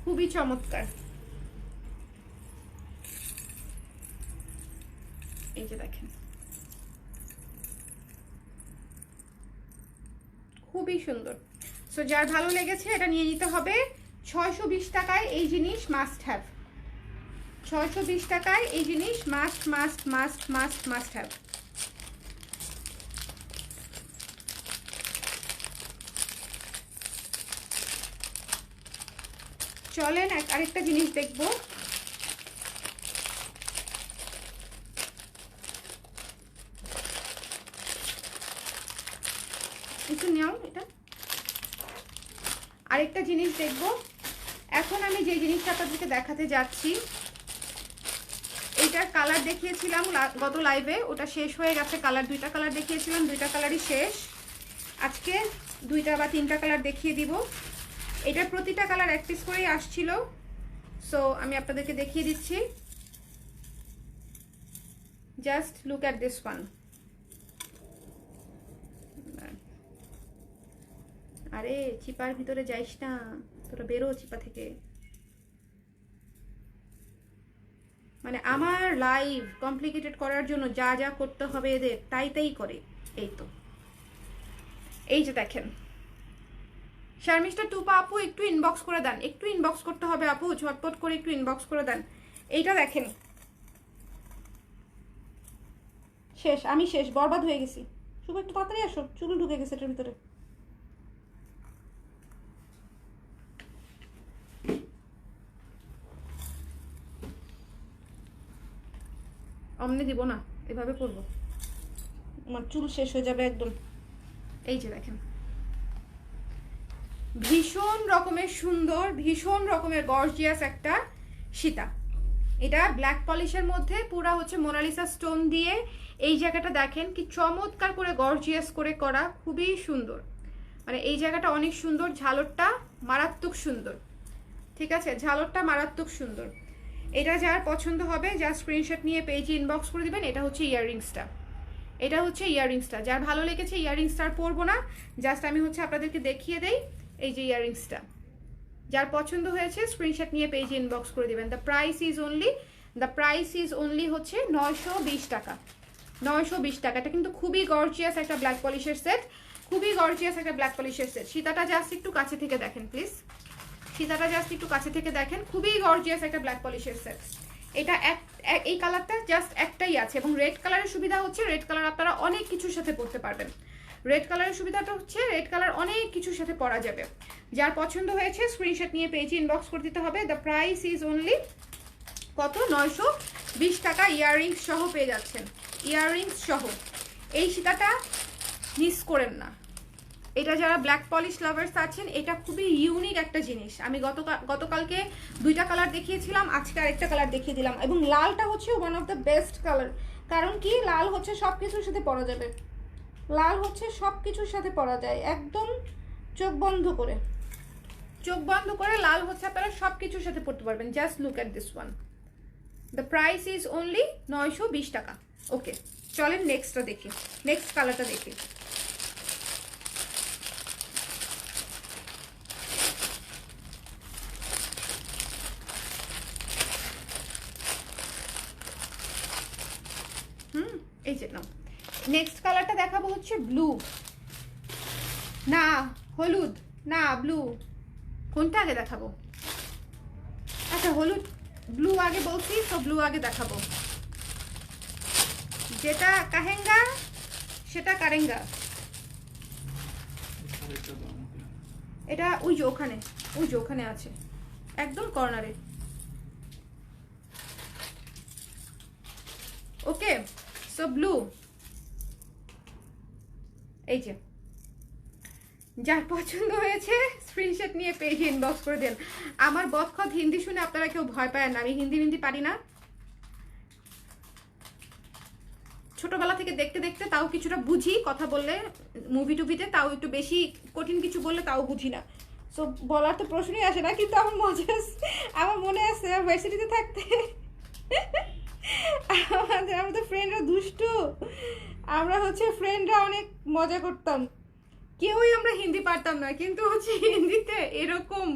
খুবই চমৎকার, এই যে দেখেন, খুবই সুন্দর। সো যার ভালো লেগেছে এটা নিয়ে নিতে হবে। 620 টাকায় এই জিনিস মাস্ট হ্যাভ, 620 টাকায় এই জিনিস must must must must must have. চলেন আরেকটা জিনিস দেখবো। একটু নাও এটা, আরেকটা জিনিস দেখবো। এখন আমি যে জিনিসটা আপনাদেরকে দেখাতে যাচ্ছি, এইটার কালার দেখিয়েছিলাম গত লাইভে, ওটা শেষ হয়ে গেছে। কালার দুইটা কালার দেখিয়েছিলাম, দুইটা কালারই শেষ। আজকে দুইটা বা তিনটা কালার দেখিয়ে দিব। এটার প্রতিটা কালার এক পিস করেই আসছিল, সো আমি আপনাদেরকে দেখিয়ে দিচ্ছি। Just look at this one. আরে চিপার ভিতরে যাইস না, তোরা বেরো চিপা থেকে। মানে আমার লাইভ কমপ্লিকেটেড করার জন্য যা যা করতে হবে এদের, তাই তাই করে। এই তো, এই যে দেখেন, শারমিস্টার টুপা আপু একটু ইনবক্স করে দেন, একটু ইনবক্স করতে হবে আপু, ঝটপট করে একটু ইনবক্স করে দেন। এইটা দেখেন, শেষ, আমি শেষ, বরবাদ হয়ে গেছি। শুভ একটু তাড়াতাড়ি আসো, চুল ঢুকে গেছে এটার ভিতরে। অমনি দিব না, এভাবে করবো, আমার চুল শেষ হয়ে যাবে একদম। এই যে দেখেন, ভীষণ রকমের সুন্দর, ভীষণ রকমের গর্জিয়াস একটা সীতা। এটা ব্ল্যাক পলিশের মধ্যে পুরা হচ্ছে মোনালিসা স্টোন দিয়ে, এই জায়গাটা দেখেন কি চমৎকার করে গর্জিয়াস করে করা, খুবই সুন্দর। মানে এই জায়গাটা অনেক সুন্দর, ঝালরটা মারাত্মক সুন্দর, ঠিক আছে, ঝালরটা মারাত্মক সুন্দর। এটা যার পছন্দ হবে যা স্ক্রিনশট নিয়ে পেজে ইনবক্স করে দিবেন। এটা হচ্ছে ইয়াররিংসটা, এটা হচ্ছে ইয়াররিংসটা। যার ভালো লেগেছে ইয়াররিংসটা আর পরবো না, জাস্ট আমি হচ্ছে আপনাদেরকে দেখিয়ে দেই। এই যে ইয়াররিংসটা, যার পছন্দ হয়েছে স্ক্রিনশট নিয়ে পেজে ইনবক্স করে দিবেন। দ্য প্রাইস ইজ অনলি হচ্ছে 920 টাকা, 920 টাকা। এটা কিন্তু খুবই গর্জিয়াস একটা ব্ল্যাক পলিশের সেট, খুবই গর্জিয়াস একটা ব্ল্যাক পলিশের সেট। সীতাটা জাস্ট একটু কাছে থেকে দেখেন প্লিজ, সীতাটা জাস্ট একটু কাছে থেকে দেখেন, খুবই গর্জিয়াস একটা ব্ল্যাক পলিশের সেট। এটা এই কালারটা জাস্ট একটাই আছে, এবং রেড কালারের সুবিধা হচ্ছে রেড কালার আপনারা অনেক কিছুর সাথে পরতে পারবেন। রেড কালারের সুবিধাটা হচ্ছে রেড কালার অনেক কিছুর সাথে পরা যাবে। যার পছন্দ হয়েছে স্ক্রিনশট নিয়ে পেজে ইনবক্স করে দিতে হবে। দ্য প্রাইস ইজ অনলি কত, 920 টাকা। ইয়াররিংস সহ পেয়ে যাচ্ছেন, ইয়াররিংস সহ। এই সীতাটা মিস করেন না। এটা যারা ব্ল্যাক পলিশ লাভার্স আছেন, এটা খুবই ইউনিক একটা জিনিস। আমি গতকালকে দুইটা কালার দেখিয়েছিলাম, আজকে আরেকটা কালার দেখিয়ে দিলাম, এবং লালটা হচ্ছে one of the best colour, কারণ কি লাল হচ্ছে সব কিছুর সাথে পরা যাবে, লাল হচ্ছে সব কিছুর সাথে পরা যায়, একদম চোখ বন্ধ করে, চোখ বন্ধ করে লাল হচ্ছে আপনারা সব কিছুর সাথে পরতে পারবেন। Just look at this one, the price is only 920 টাকা। ওকে চলেন নেক্সটটা দেখি, নেক্সট কালারটা দেখি। এই যে নাও, নেক্সট কালারটা দেখাবো হচ্ছে ব্লু, না হলুদ, না ব্লু, কোনটা আগে দেখাবো? আচ্ছা হলুদ, ব্লু আগে বলছি তো ব্লু আগে দেখাবো। যেটা কাহেঙ্গা সেটা কারেঙ্গা। আরেকটা দাও আমাকে। এটা ওই যে ওখানে, ওই যে ওখানে আছে একদম কর্নারে। ওকে সো ব্লু, এই যে যার পছন্দ হয়েছে স্ক্রিনশট নিয়ে পেজে ইনবক্স করে দেন। আমার বদখত হিন্দি শুনে আপনারা কেউ ভয় পায় না, আমি হিন্দি পারি না, ছোটবেলা থেকে দেখতে দেখতে তাও কিছুটা বুঝি, কথা বললে মুভি টুভিতে তাও একটু বেশি কঠিন কিছু বললে তাও বুঝি না, সো বলার তো প্রশ্নই আসে না। কিন্তু আমার মজা আছে, আমার মনে আছে ভার্সিটিতে থাকতে আমাদের ফ্রেন্ডরা দুষ্টু, আমরা হচ্ছে ফ্রেন্ডরা অনেক মজা করতাম, কেউই আমরা হিন্দি পারতাম না, কিন্তু হচ্ছে হিন্দিতে এরকম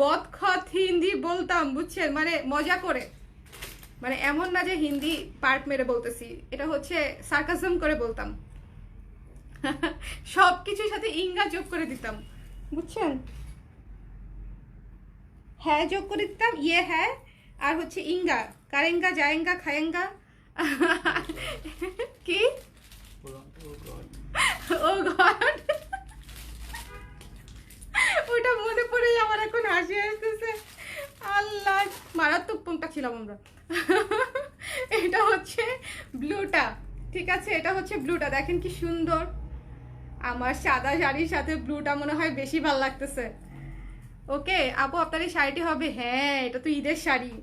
বদখত হিন্দি বলতাম বুঝছেন, মানে মজা করে, মানে এমন না যে হিন্দি পার্ট মেরে বলতেছি, এটা হচ্ছে সার্কাজম করে বলতাম সব কিছুর সাথে ইঙ্গা যোগ করে দিতাম বুঝছেন, হ্যাঁ যোগ করে দিতাম, ইয়ে হ্যাঁ, আর হচ্ছে ইঙ্গা, কারেঙ্গা জায়েঙ্গা খায়েঙ্গা কি ও গড ওটা মনে পড়ে আমার এখন হাসি আসতেছে, আল্লাহ মারাত্মক পঙ্কা ছিলাম আমরা এটা হচ্ছে ব্লুটা, ঠিক আছে, এটা হচ্ছে ব্লুটা, দেখেন কি সুন্দর, আমার সাদা শাড়ির সাথে ব্লুটা মনে হয় বেশি ভালো লাগতেছে। ওকে আপু আপনার এই শাড়িটি হবে, হ্যাঁ এটা তো ঈদের শাড়ি,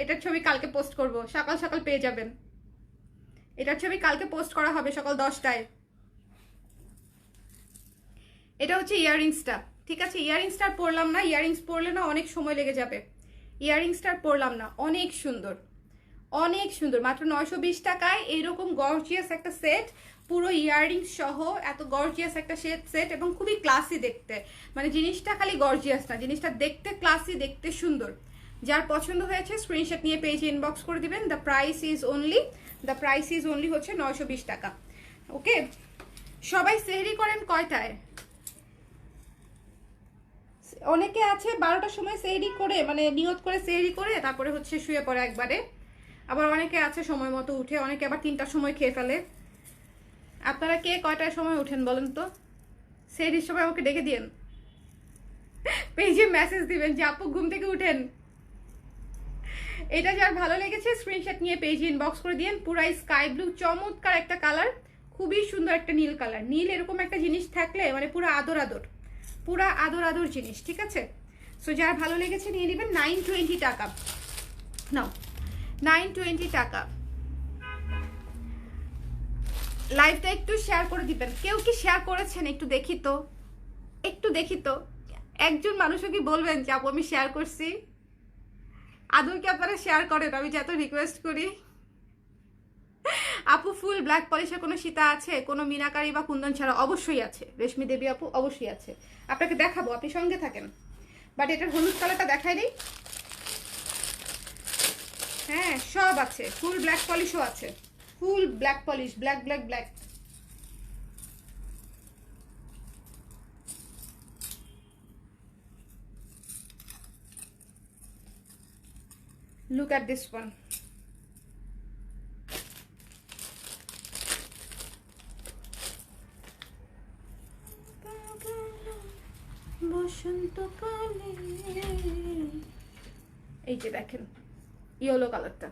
এটার ছবি কালকে পোস্ট করব, সকাল সকাল পেয়ে যাবেন, এটার ছবি কালকে পোস্ট করা হবে সকাল 10টায়। এটা হচ্ছে ইয়াররিংসটা, ঠিক আছে, ইয়াররিংসটা পরলাম না, ইয়াররিংস পরলে না অনেক সময় লেগে যাবে, ইয়াররিংসটা পরলাম না, অনেক সুন্দর, অনেক সুন্দর, মাত্র 920 টাকায় এরকম গর্জিয়াস একটা সেট, পুরো ইয়াররিংস সহ এত গর্জিয়াস একটা সেট, এবং খুবই ক্লাসি দেখতে, মানে জিনিসটা খালি গর্জিয়াস না, জিনিসটা দেখতে ক্লাসি, দেখতে সুন্দর। যার পছন্দ হয়েছে স্ক্রিনশট নিয়ে পেজে ইনবক্স করে দিবেন। দ্য প্রাইস ইজ অনলি হচ্ছে 920 টাকা। ওকে সবাই সেহরি করেন কয়টায়? অনেকে আছে 12টার সময় সেহরি করে, মানে নিয়ত করে সেহরি করে তারপরে হচ্ছে শুয়ে পড়ে একবারে, আবার অনেকে আছে সময় মতো উঠে, অনেকে আবার 3টার সময় খেয়ে ফেলে। আপনারা কে কয়টার সময় উঠেন বলেন তো? সেহরির সময় আমাকে ডেকে দিন, পেজে মেসেজ দিবেন যে আপু ঘুম থেকে উঠেন। এটা যার ভালো লেগেছে স্ক্রিনশট নিয়ে পেজে ইনবক্স করে দিন। পুরাই স্কাই ব্লু, চমৎকার একটা কালার, খুবই সুন্দর একটা নীল কালার, নীল এরকম একটা জিনিস থাকলে মানে পুরো আদর আদর, পুরা আদর আদর জিনিস, ঠিক আছে। সো যার ভালো লেগেছে নিয়ে নেবেন। 920 টাকা, নাও 920 টাকা। লাইভটা একটু শেয়ার করে দিবেন, কেউ কি শেয়ার করেছেন একটু দেখি তো, একটু দেখি তো, একজন মানুষও কি বলবেন যে আপু আমি শেয়ার করছি? আদৌ কি আপনারা শেয়ার করেন? আমি যে এত রিকোয়েস্ট করি। আপু ফুল ব্ল্যাক পলিশের কোনো সীতা আছে? কোনো মিনাকারি বা কুন্দন ছাড়া? অবশ্যই আছে রেশমি দেবী আপু, অবশ্যই আছে, আপনাকে দেখাবো, আপনি সঙ্গে থাকেন। বাট এটার হলুদ কালারটা দেখাই দিই। হ্যাঁ সব আছে, ফুল ব্ল্যাক পলিশও আছে, full black polish, black black black. Look at this one. বসন্তকালে এই যে দেখেন ইয়েলো কালারটা,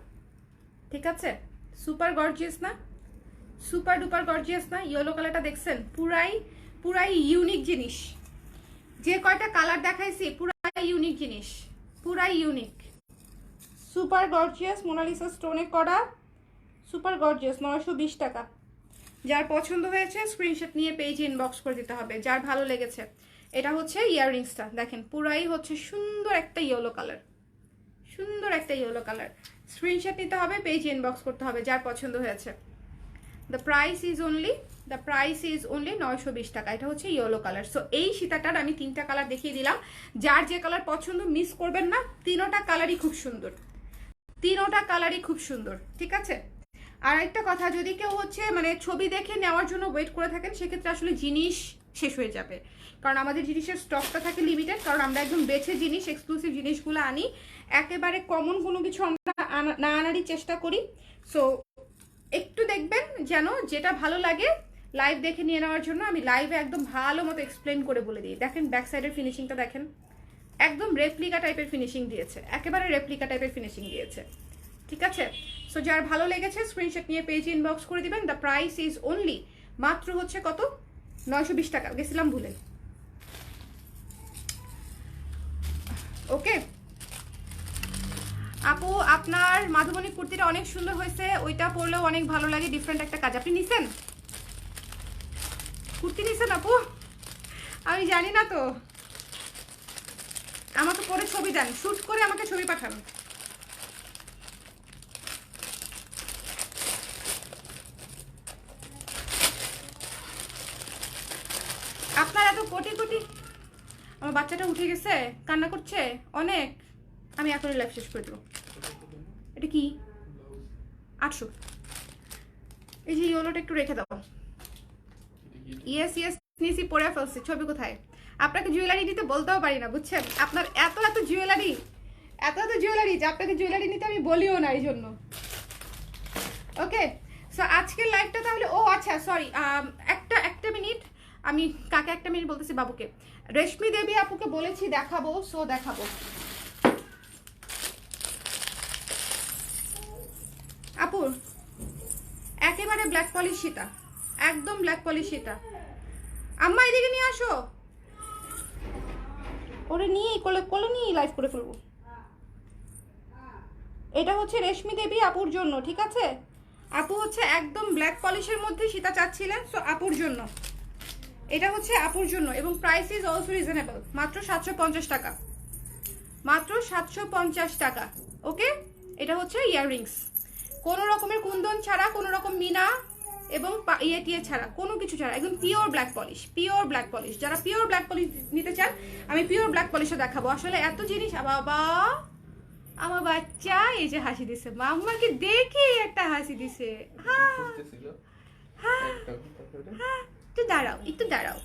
ঠিক আছে, সুপার গর্জিয়াস না, সুপার ডুপার গর্জিয়াস না? ইয়েলো কালারটা দেখছেন, পুরাই ইউনিক জিনিস, যে কয়টা কালার দেখাইছি পুরাই ইউনিক জিনিস, পুরাই ইউনিক, সুপার গর্জিয়াস, মোনালিসা স্টোনে করা, সুপার গর্জিয়াস, 920 টাকা। যার পছন্দ হয়েছে স্ক্রিনশট নিয়ে পেজে ইনবক্স করে দিতে হবে, যার ভালো লেগেছে। এটা হচ্ছে ইয়াররিংসটা, দেখেন পুরাই হচ্ছে সুন্দর একটা ইয়েলো কালার, সুন্দর একটা ইয়েলো কালার। স্ক্রিনশট নিতে হবে, পেজে ইনবক্স করতে হবে, যার পছন্দ হয়েছে। দ্য প্রাইস ইজ অনলি 920 টাকা। এটা হচ্ছে ইয়েলো কালার। সো এই সীতাটার আমি 3টা কালার দেখিয়ে দিলাম, যার যে কালার পছন্দ মিস করবেন না। 3টা কালারই খুব সুন্দর, 3টা কালারই খুব সুন্দর, ঠিক আছে। আর একটা কথা, যদি কেউ হচ্ছে মানে ছবি দেখে নেওয়ার জন্য ওয়েট করে থাকেন, সেক্ষেত্রে আসলে জিনিস শেষ হয়ে যাবে, কারণ আমাদের জিনিসের স্টকটা থাকে লিমিটেড, কারণ আমরা একদম বেছে জিনিস, এক্সক্লুসিভ জিনিসগুলো আনি, একেবারে কমন কোনো কিছু আমরা না আনারই চেষ্টা করি। সো একটু দেখবেন যেন যেটা ভালো লাগে, লাইভ দেখে নিয়ে নেওয়ার জন্য আমি লাইভে একদম ভালো মতো এক্সপ্লেন করে বলে দিই। দেখেন ব্যাক সাইডের ফিনিশিংটা দেখেন, একদম রেপ্লিকা টাইপের ফিনিশিং দিয়েছে, একেবারে রেপ্লিকা টাইপের ফিনিশিং দিয়েছে, ঠিক আছে। সো যার ভালো লেগেছে স্ক্রিনশট নিয়ে পেজে ইনবক্স করে দিবেন। দ্য প্রাইস ইজ অনলি, মাত্র হচ্ছে কত, 920 টাকা, গেছিলাম ভুলে। ওকে আপু, আপনার মাধুবনী কুর্তিটা অনেক সুন্দর হয়েছে, ওইটা পরলেও অনেক ভালো লাগে, ডিফারেন্ট একটা কাজ। আপনি নিছেন কুর্তি, নিছেন আপু? আমি জানি না তো, আমাকে পরে ছবি দেন, শুট করে আমাকে ছবি পাঠান। আপনার এত কোটি কোটি, আমার বাচ্চাটা উঠে গেছে, কান্না করছে অনেক, আমি এখনই লাইফ শেষ করে দেবো। এটা কি 800? এই যে ইয়েলোটা একটু রেখে দাও। ইয়েস ইয়েস, নিচি পরে ফেলছি, ছবি কোথায়? আপনাকে জুয়েলারি নিতে বলতেও পারি না, বুঝছেন? আপনার এত এত জুয়েলারি, এত এত জুয়েলারি যে আপনাকে জুয়েলারি নিতে আমি বলিও না এই জন্য। ওকে, সো আজকের লাইভটা তাহলে, ও আচ্ছা সরি, একটা মিনিট, আমি কাকে একটা মিনিট বলতেছি, বাবুকে। রেশমি দেবী আপুকে বলেছি দেখাবো, সো দেখাবো। আপুর একেবারে ব্ল্যাক পলিশ সীতা, একদম ব্ল্যাক পলিশ সীতা। আম্মা এদিকে নিয়ে আসো, ওরে নিয়ে কোলে নিয়ে লাইভ করে ফেলবো। এটা হচ্ছে রেশমি দেবী আপুর জন্য, ঠিক আছে। আপু হচ্ছে একদম ব্ল্যাক পলিশের মধ্যে সীতা চাচ্ছিলেন, সো আপুর জন্য এটা হচ্ছে আপুর জন্য, এবং প্রাইস ইজ অলসো রিজনেবল, মাত্র 750 টাকা, মাত্র 750 টাকা। ওকে, এটা হচ্ছে ইয়াররিংস, কোনো রকমের কুন্দন ছাড়া, কোনো রকম মিনা এবং ইয়ে ছাড়া, কোনো কিছু ছাড়া, একদম pure black polish, pure black polish. যারা পিওর ব্ল্যাক পলিশ নিতে চান, আমি পিওর ব্ল্যাক পলিশও দেখাবো। আসলে এত জিনিস, বাবা আমার বাচ্চা এই যে হাসি দিছে, মাম্মাকে দেখে একটা হাসি দিছে। হ্যাঁ হ্যাঁ হ্যাঁ, একটু দাঁড়াও, একটু দাঁড়াও।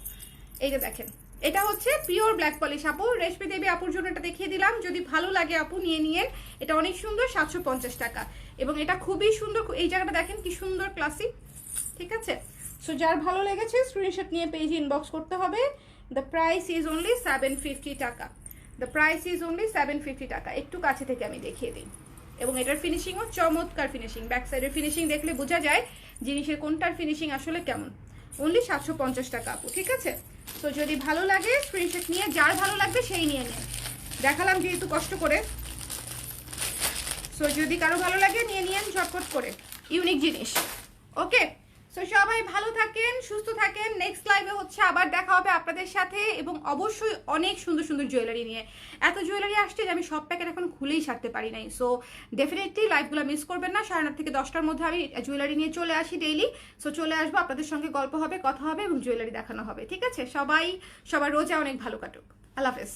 এই যে দেখেন, এটা হচ্ছে পিওর ব্ল্যাক পলিশ। আপু রেশমি দেবী আপুর জন্য এটা দেখিয়ে দিলাম, যদি ভালো লাগে আপু নিয়ে নিয়েন। এটা অনেক সুন্দর, 750 টাকা, এবং এটা খুবই সুন্দর। এই জায়গাটা দেখেন কি সুন্দর ক্লাসিক, ঠিক আছে। সো যার ভালো লেগেছে স্ক্রিনশট নিয়ে পেজে ইনবক্স করতে হবে। দ্য প্রাইস ইজ অনলি 750 টাকা, দ্য প্রাইস ইজ অনলি 750 টাকা। একটু কাছে থেকে আমি দেখিয়ে দিই, এবং এটার ফিনিশিংও চমৎকার ফিনিশিং। ব্যাক সাইডের ফিনিশিং দেখলে বোঝা যায় জিনিসের কোনটার ফিনিশিং আসলে কেমন। অনলি 750 টাকা আপু, ঠিক আছে। তো যদি ভালো লাগে স্ক্রিনশট নিয়ে, যার ভালো লাগবে সেই নিয়ে নিন। দেখালাম যেহেতু কষ্ট করে, সো যদি কারো ভালো লাগে নিয়ে নিন ঝটপট করে, ইউনিক জিনিস। ওকে, সো সবাই ভালো থাকেন, সুস্থ থাকেন। নেক্সট লাইভে হচ্ছে আবার দেখা হবে আপনাদের সাথে, এবং অবশ্যই অনেক সুন্দর সুন্দর জুয়েলারি নিয়ে। এত জুয়েলারি আসছে যে আমি সব প্যাকেট এখন খুলেই সারতে পারি নাই। সো ডেফিনেটলি লাইভগুলো মিস করবেন না। 9:30 থেকে 10টার মধ্যে আমি জুয়েলারি নিয়ে চলে আসি ডেইলি। সো চলে আসবো, আপনাদের সঙ্গে গল্প হবে, কথা হবে এবং জুয়েলারি দেখানো হবে, ঠিক আছে। সবাই সবার রোজা অনেক ভালো কাটুক। আল্লাহ হাফেজ।